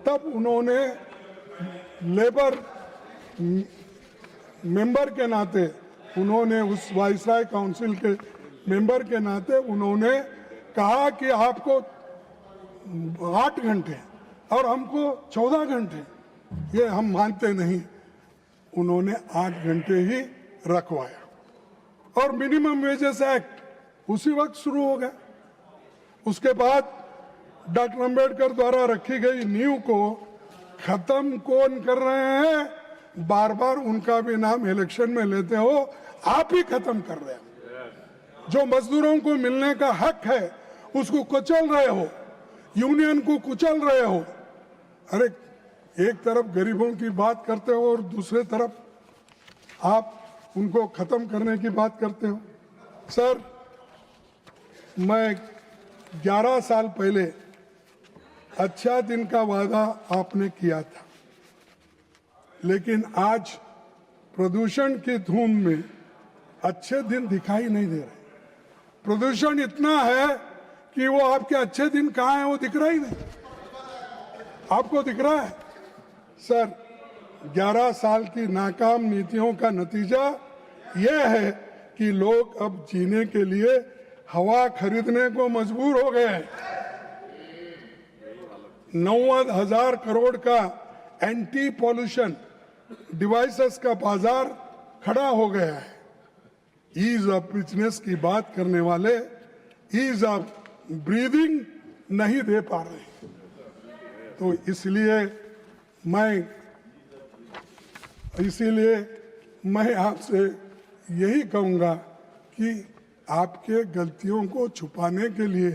तब उन्होंने लेबर मेंबर के नाते, उन्होंने उस वाइसराय काउंसिल के मेंबर के नाते उन्होंने कहा कि आपको 8 घंटे और हमको 14 घंटे, ये हम मानते नहीं। उन्होंने 8 घंटे ही रखवाया और मिनिमम वेजेस एक्ट उसी वक्त शुरू हो गया। उसके बाद डॉक्टर अंबेडकर द्वारा रखी गई नींव को खत्म कौन कर रहे हैं? बार बार उनका भी नाम इलेक्शन में लेते हो, आप ही खत्म कर रहे हो। जो मजदूरों को मिलने का हक है उसको कुचल रहे हो, यूनियन को कुचल रहे हो। अरे एक तरफ गरीबों की बात करते हो और दूसरे तरफ आप उनको खत्म करने की बात करते हो। सर, मैं 11 साल पहले अच्छा दिन का वादा आपने किया था, लेकिन आज प्रदूषण की धूम में अच्छे दिन दिखाई नहीं दे रहे। प्रदूषण इतना है कि वो आपके अच्छे दिन कहाँ हैं वो दिख रहा ही नहीं। आपको दिख रहा है? सर, 11 साल की नाकाम नीतियों का नतीजा यह है कि लोग अब जीने के लिए हवा खरीदने को मजबूर हो गए हैं। 90,000 करोड़ का एंटी पॉल्यूशन डिवाइसेस का बाजार खड़ा हो गया है। ईज ऑफ बिजनेस की बात करने वाले ईज ऑफ ब्रीदिंग नहीं दे पा रहे। तो इसलिए मैं आपसे यही कहूंगा कि आपके गलतियों को छुपाने के लिए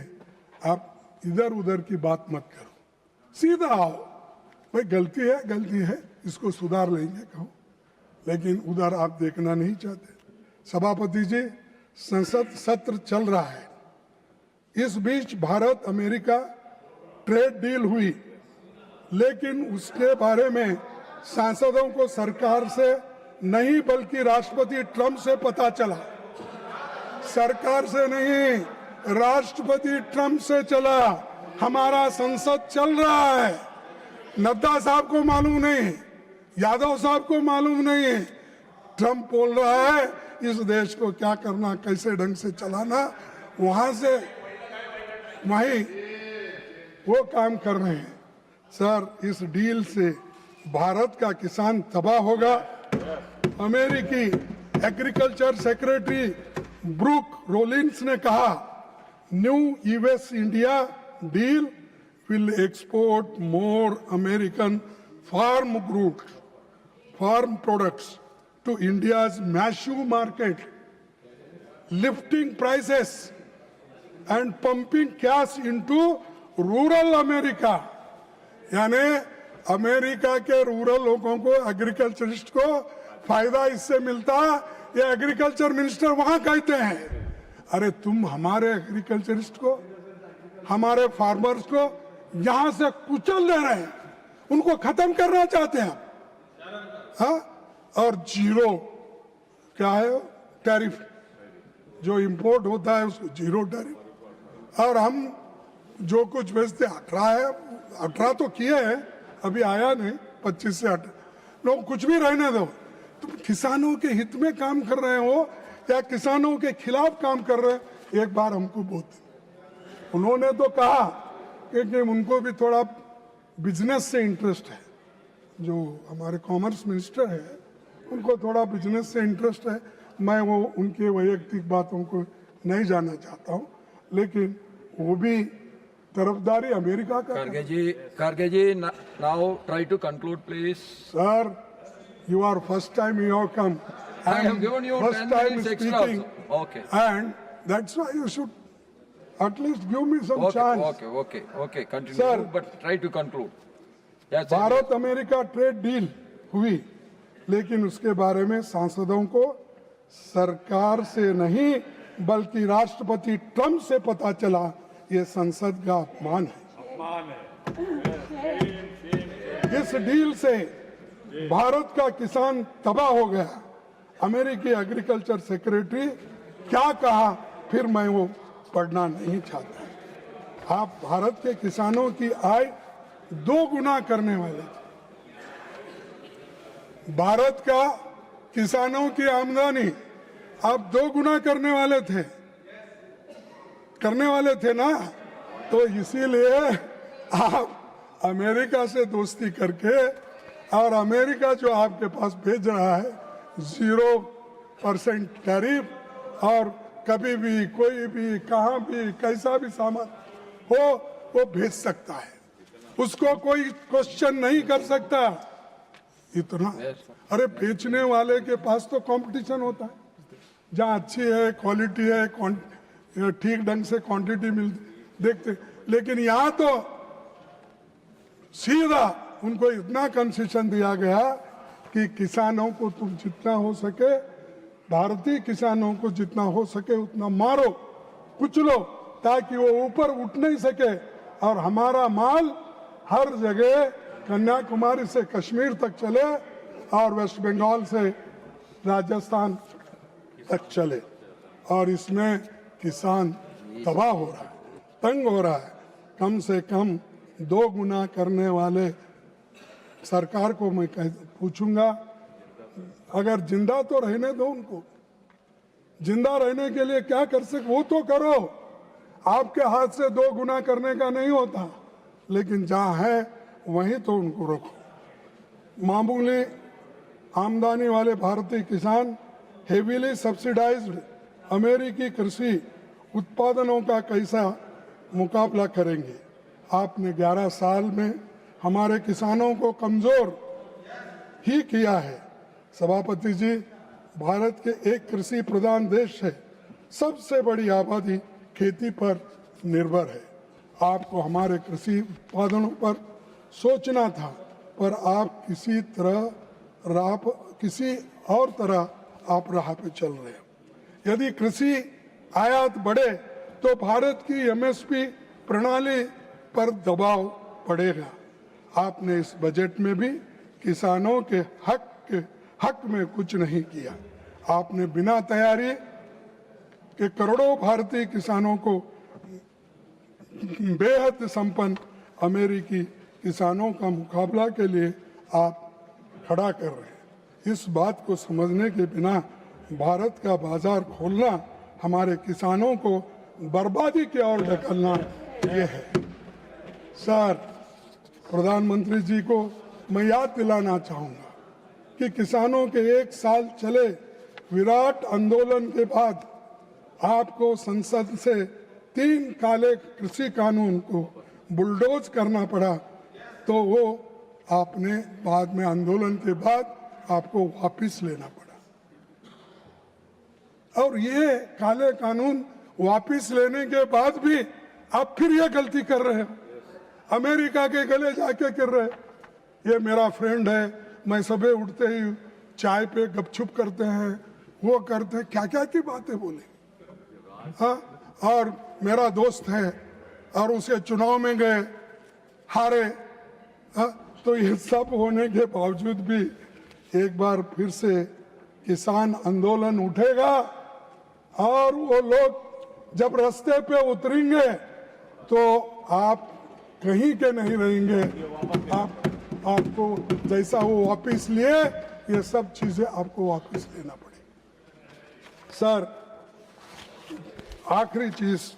आप इधर उधर की बात मत करो, सीधा आओ। भाई गलती है, इसको सुधार लेंगे कहो, लेकिन उधर आप देखना नहीं चाहते। सभापति जी, संसद सत्र चल रहा है। इस बीच भारत अमेरिका ट्रेड डील हुई, लेकिन उसके बारे में सांसदों को सरकार से नहीं बल्कि राष्ट्रपति ट्रंप से पता चला। सरकार से नहीं, राष्ट्रपति ट्रंप से चला। हमारा संसद चल रहा है। नड्डा साहब को मालूम नहीं, यादव साहब को मालूम नहीं। ट्रंप बोल रहा है इस देश को क्या करना, कैसे ढंग से चलाना, वहां से वहीं वो काम कर रहे हैं। सर, इस डील से भारत का किसान तबाह होगा। अमेरिकी एग्रीकल्चर सेक्रेटरी ब्रूक रोलिंस ने कहा, new US India deal will export more American farm products to India's massive market, lifting prices and pumping cash into rural America. यानी अमेरिका के रूरल लोगों को, एग्रीकल्चरिस्ट को फायदा इससे मिलता, ये एग्रीकल्चर मिनिस्टर वहां कहते हैं। अरे तुम हमारे एग्रीकल्चरिस्ट को, हमारे फार्मर्स को यहां से कुचल दे रहे हैं, उनको खत्म करना चाहते हैं। हाँ, और जीरो क्या है टैरिफ, जो इंपोर्ट होता है उसको जीरो टैरिफ। और हम जो कुछ बेचते 18 तो किए हैं, अभी आया नहीं, 25 से 18। लोग कुछ भी रहने दो, तुम किसानों के हित में काम कर रहे हो या किसानों के खिलाफ काम कर रहे हो? एक बार हमको बोलते, उन्होंने तो कहा कि उनको भी थोड़ा बिजनेस से इंटरेस्ट है। जो हमारे कॉमर्स मिनिस्टर है, उनको थोड़ा बिजनेस से इंटरेस्ट है। मैं वो उनके वैयक्तिक बातों को नहीं जानना चाहता हूँ, लेकिन वो भी तरफदारी अमेरिका का। Kharge ji, now try to conclude, please. Sir, you are first time you have come. I have given you first 10 time minutes extra speaking, also. Okay. and that's why you should At least give me some Okay, chance. okay. Continue, Sir. but try to conclude. Yes, sir. Bharat America trade deal हुई, लेकिन उसके बारे में सांसदों को सरकार से नहीं बल्कि राष्ट्रपति ट्रंप से पता चला। ये संसद का अपमान है। इस डील से भारत का किसान तबाह हो गया। अमेरिकी एग्रीकल्चर सेक्रेटरी क्या कहा फिर मैं वो पढ़ना नहीं चाहता। आप भारत के किसानों की आय 2 गुना करने वाले थे। भारत का किसानों की आमदनी आप 2 गुना करने वाले थे ना। तो इसीलिए आप अमेरिका से दोस्ती करके और अमेरिका जो आपके पास भेज रहा है 0% टैरिफ, और कभी भी कोई भी कहाँ भी कैसा भी सामान हो वो भेज सकता है, उसको कोई क्वेश्चन नहीं कर सकता। इतना अरे बेचने वाले के पास तो कंपटीशन होता है, जहाँ अच्छी है क्वालिटी है, ठीक ढंग से क्वांटिटी मिलती देखते, लेकिन यहाँ तो सीधा उनको इतना कंसेशन दिया गया कि किसानों को तुम जितना हो सके, भारतीय किसानों को जितना हो सके उतना मारो कुचलो, ताकि वो ऊपर उठ नहीं सके और हमारा माल हर जगह कन्याकुमारी से कश्मीर तक चले और वेस्ट बंगाल से राजस्थान तक चले। और इसमें किसान तबाह हो रहा है, तंग हो रहा है। कम से कम 2 गुना करने वाले सरकार को मैं पूछूंगा, अगर जिंदा तो रहने दो उनको, जिंदा रहने के लिए क्या कर सकते वो तो करो। आपके हाथ से 2 गुना करने का नहीं होता, लेकिन जहाँ है वहीं तो उनको रखो। मामूली आमदनी वाले भारतीय किसान हेवीली सब्सिडाइज्ड अमेरिकी कृषि उत्पादनों का कैसा मुकाबला करेंगे। आपने 11 साल में हमारे किसानों को कमजोर ही किया है। सभापति जी, भारत के एक कृषि प्रधान देश है, सबसे बड़ी आबादी खेती पर निर्भर है। आपको हमारे कृषि उत्पादनों पर सोचना था, पर आप किसी और तरह आप राह पे चल रहे हो। यदि कृषि आयात बढ़े तो भारत की एमएसपी प्रणाली पर दबाव पड़ेगा। आपने इस बजट में भी किसानों के हक में कुछ नहीं किया। आपने बिना तैयारी के करोड़ों भारतीय किसानों को बेहद संपन्न अमेरिकी किसानों का मुकाबला के लिए आप खड़ा कर रहे हैं। इस बात को समझने के बिना भारत का बाजार खोलना हमारे किसानों को बर्बादी की ओर ढकेलना ये है। सर, प्रधानमंत्री जी को मैं याद दिलाना चाहूँगा कि किसानों के 1 साल चले विराट आंदोलन के बाद आपको संसद से 3 काले कृषि कानून को बुलडोज करना पड़ा, तो वो आपने बाद में आंदोलन के बाद आपको वापस लेना पड़ा। और ये काले कानून वापस लेने के बाद भी आप फिर ये गलती कर रहे हो, अमेरिका के गले जाके कर रहे। ये मेरा फ्रेंड है, मैं सुबह उठते ही चाय पे गपछुप करते हैं, वो करते हैं, क्या क्या की बातें बोले। हाँ, और मेरा दोस्त है और उसे चुनाव में गए, हारे। हाँ, तो ये सब होने के बावजूद भी एक बार फिर से किसान आंदोलन उठेगा और वो लोग जब रास्ते पे उतरेंगे तो आप कहीं के नहीं रहेंगे। आपको जैसा वो वापस लिए, ये सब चीजें आपको वापस लेना पड़ेगी। सर, आखिरी चीज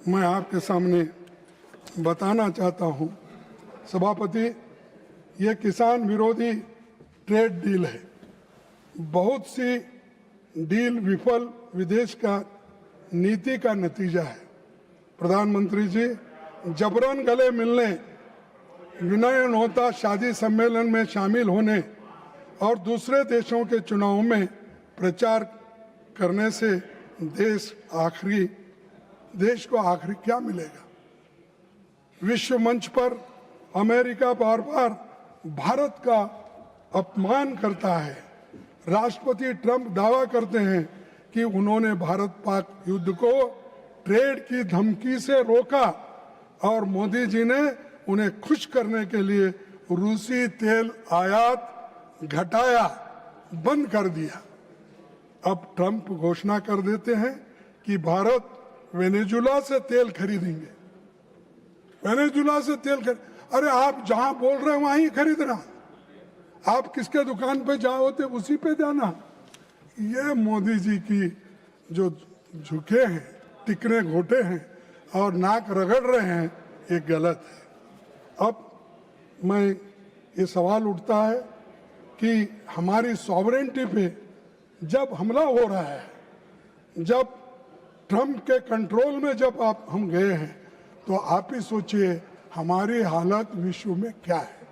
मैं आपके सामने बताना चाहता हूं, सभापति, ये किसान विरोधी ट्रेड डील है। बहुत सी डील विफल विदेश का नीति का नतीजा है। प्रधानमंत्री जी, जबरन गले मिलने, विनयन होता शादी सम्मेलन में शामिल होने और दूसरे देशों के चुनाव में प्रचार करने से देश आखिरी देश को आखिर क्या मिलेगा? विश्व मंच पर अमेरिका बार बार भारत का अपमान करता है। राष्ट्रपति ट्रंप दावा करते हैं कि उन्होंने भारत पाक युद्ध को ट्रेड की धमकी से रोका और मोदी जी ने उन्हें खुश करने के लिए रूसी तेल आयात घटाया, बंद कर दिया। अब ट्रंप घोषणा कर देते हैं कि भारत वेनेजुला से तेल खरीदेंगे। वेनेजुला से तेल अरे आप जहां बोल रहे हैं वहां ही खरीदना। आप किसके दुकान पे जाओ थे उसी पे जाना। ये मोदी जी की जो झुके हैं, टिकने घोटे हैं और नाक रगड़ रहे हैं, ये गलत है। अब मैं ये सवाल उठता है कि हमारी सॉवरेंटी पे जब हमला हो रहा है, जब ट्रंप के कंट्रोल में जब हम गए हैं, तो आप ही सोचिए हमारी हालत विश्व में क्या है।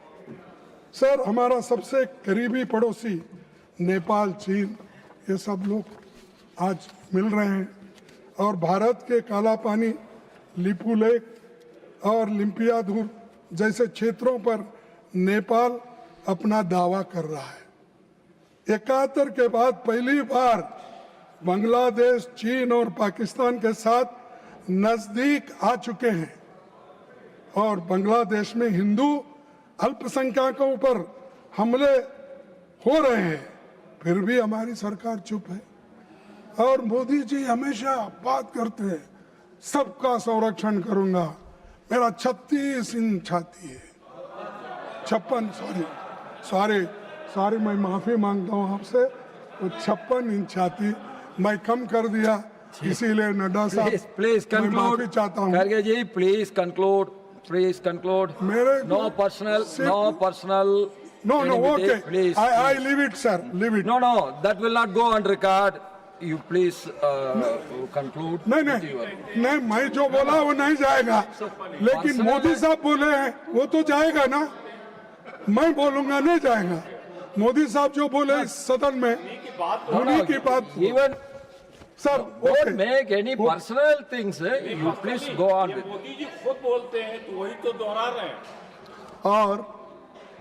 सर, हमारा सबसे करीबी पड़ोसी नेपाल, चीन, ये सब लोग आज मिल रहे हैं और भारत के काला पानी, लिपू लेक और लिम्पियाधुर जैसे क्षेत्रों पर नेपाल अपना दावा कर रहा है। 71 के बाद पहली बार बांग्लादेश, चीन और पाकिस्तान के साथ नजदीक आ चुके हैं और बांग्लादेश में हिंदू अल्पसंख्यकों पर हमले हो रहे हैं, फिर भी हमारी सरकार चुप है। और मोदी जी हमेशा बात करते हैं सबका संरक्षण करूंगा। मेरा 36 इंच छाती है, 56 सॉरी मैं माफी मांगता हूं आपसे, वो 56 इंच छाती मैं कम कर दिया, इसीलिए नड्डा साहब प्लीज मैं माफी कंक्लूड। चाहता हूं। खड़गे जी प्लीज कंक्लूड। मेरे नो को personal No, okay. Please. I leave it, sir. Leave it. No, that will not go on record. You please conclude. नहीं, मैं जो बोला वो नहीं जाएगा, लेकिन मोदी साहब बोले हैं वो तो जाएगा ना। मैं बोलूंगा नहीं जाएगा। मोदी साहब जो बोले इस सदन में, उन्हीं की बात। Even sir, don't make any personal things. You please go on. Modi ji खुद बोलते हैं तो वही तो दोहरा रहे हैं। और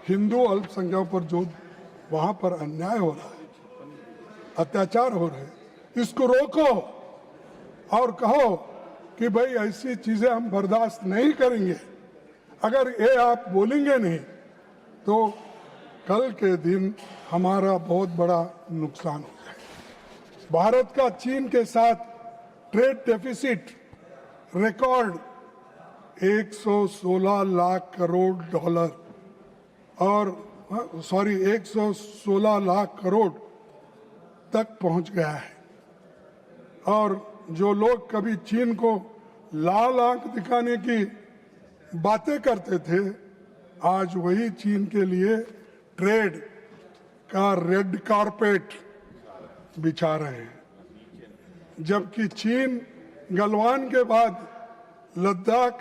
हिंदू अल्पसंख्यकों पर जो वहां पर अन्याय हो रहा है, अत्याचार हो रहे हैं, इसको रोको और कहो कि भाई ऐसी चीजें हम बर्दाश्त नहीं करेंगे। अगर ये आप बोलेंगे नहीं तो कल के दिन हमारा बहुत बड़ा नुकसान हो जाएगा। भारत का चीन के साथ trade deficit record 116 lakh crore dollar और 116 लाख करोड़ तक पहुंच गया है। और जो लोग कभी चीन को लाल आंख दिखाने की बातें करते थे, आज वही चीन के लिए ट्रेड का रेड कारपेट बिछा रहे हैं। जबकि चीन गलवान के बाद लद्दाख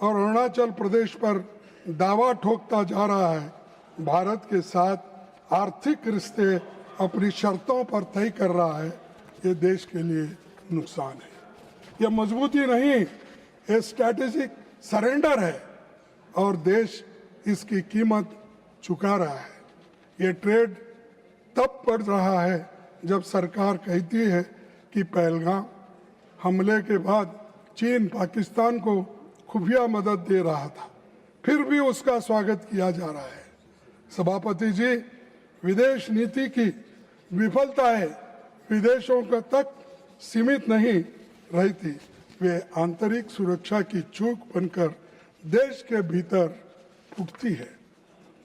और अरुणाचल प्रदेश पर दावा ठोकता जा रहा है, भारत के साथ आर्थिक रिश्ते अपनी शर्तों पर तय कर रहा है। ये देश के लिए नुकसान है। ये मजबूती नहीं, ये स्ट्रैटेजिक सरेंडर है और देश इसकी कीमत चुका रहा है। ये ट्रेड तब बढ़ रहा है जब सरकार कहती है कि पहलगाम हमले के बाद चीन पाकिस्तान को खुफिया मदद दे रहा था, फिर भी उसका स्वागत किया जा रहा है। सभापति जी, विदेश नीति की विफलताएं विदेशों तक सीमित नहीं रहती, वे आंतरिक सुरक्षा की चूक बनकर देश के भीतर फूटती है।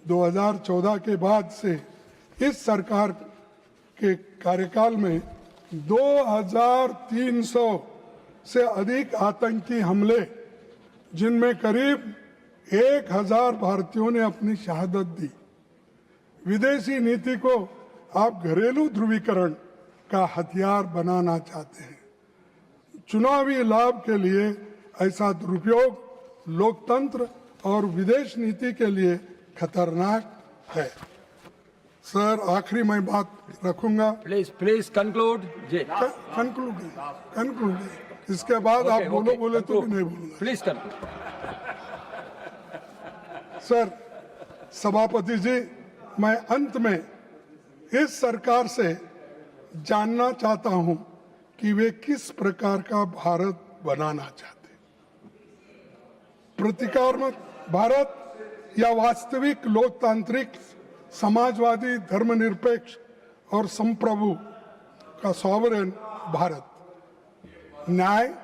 2014 के बाद से इस सरकार के कार्यकाल में 2300 से अधिक आतंकी हमले, जिनमें करीब 1000 भारतीयों ने अपनी शहादत दी। विदेशी नीति को आप घरेलू ध्रुवीकरण का हथियार बनाना चाहते हैं। चुनावी लाभ के लिए ऐसा दुरुपयोग लोकतंत्र और विदेश नीति के लिए खतरनाक है। सर, आखिरी मैं बात रखूंगा। Please conclude. कंक्लूड इसके बाद आप बोलो बोले तो भी नहीं बोलूंगा। Please conclude. सर, सभापति जी, मैं अंत में इस सरकार से जानना चाहता हूं कि वे किस प्रकार का भारत बनाना चाहते हैं। प्रतिकात्मक भारत या वास्तविक लोकतांत्रिक समाजवादी धर्मनिरपेक्ष और संप्रभु का सॉवरेन भारत, न्याय,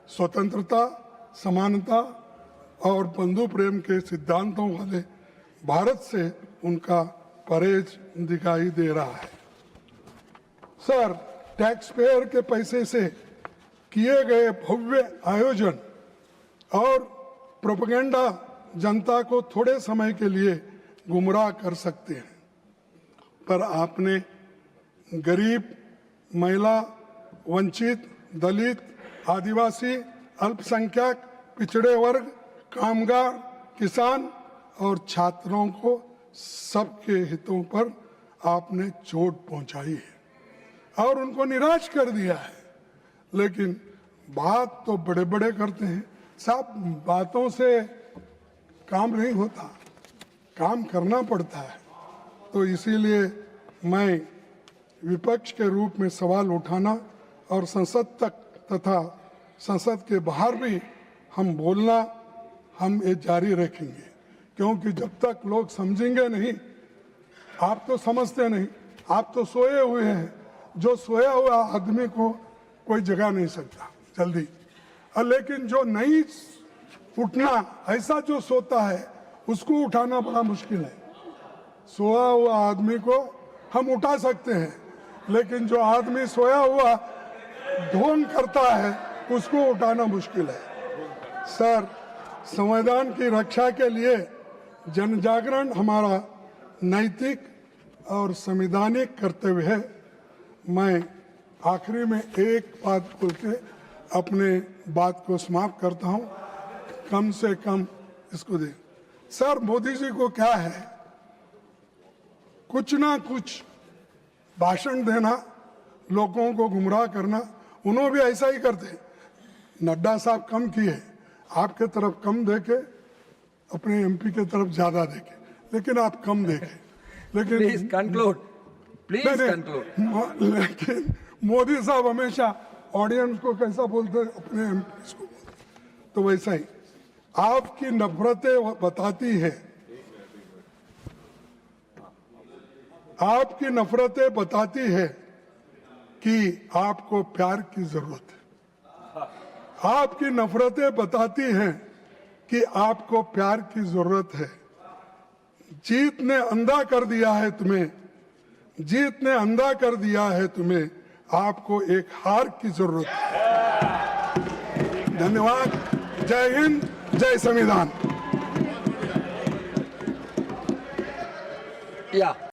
स्वतंत्रता, समानता और बंधु प्रेम के सिद्धांतों वाले भारत से उनका परहेज दिखाई दे रहा है। सर, टैक्स पेयर के पैसे से किए गए भव्य आयोजन और प्रोपेगेंडा जनता को थोड़े समय के लिए गुमराह कर सकते हैं, पर आपने गरीब, महिला, वंचित, दलित, आदिवासी, अल्पसंख्यक, पिछड़े वर्ग, कामगार, किसान और छात्रों को सबके हितों पर आपने चोट पहुंचाई है और उनको निराश कर दिया है। लेकिन बात तो बड़े बड़े करते हैं साहब, बातों से काम नहीं होता, काम करना पड़ता है। तो इसीलिए मैं विपक्ष के रूप में सवाल उठाना और संसद तक तथा संसद के बाहर भी हम बोलना, हम ये जारी रखेंगे, क्योंकि जब तक लोग समझेंगे नहीं, आप तो समझते नहीं, आप तो सोए हुए हैं। जो सोया हुआ आदमी को कोई जगा नहीं सकता जल्दी, और लेकिन जो नहीं उठना, ऐसा जो सोता है उसको उठाना बड़ा मुश्किल है। सोया हुआ आदमी को हम उठा सकते हैं, लेकिन जो आदमी सोया हुआ ढोंग करता है उसको उठाना मुश्किल है। सर, संविधान की रक्षा के लिए जन जागरण हमारा नैतिक और संवैधानिक कर्तव्य है। मैं आखिरी में एक बात बोल के अपने बात को समाप्त करता हूं, कम से कम इसको दे। सर, मोदी जी को क्या है, कुछ ना कुछ भाषण देना, लोगों को गुमराह करना, उन्होंने भी ऐसा ही करते। नड्डा साहब कम किए, आपके तरफ कम देके, अपने एमपी के तरफ ज्यादा देके, लेकिन आप कम देखे। लेकिन Please conclude. Please conclude. लेकिन मोदी साहब हमेशा ऑडियंस को कैसा बोलते हैं, अपने एमपी को बोलते। तो वैसा ही आपकी नफरतें बताती है, आपकी नफरतें बताती है कि आपको प्यार की जरूरत है। आपकी नफरतें बताती हैं कि आपको प्यार की जरूरत है। जीत ने अंधा कर दिया है तुम्हें, जीत ने अंधा कर दिया है तुम्हें, आपको एक हार की जरूरत है। धन्यवाद। जय हिंद, जय संविधान। Yeah.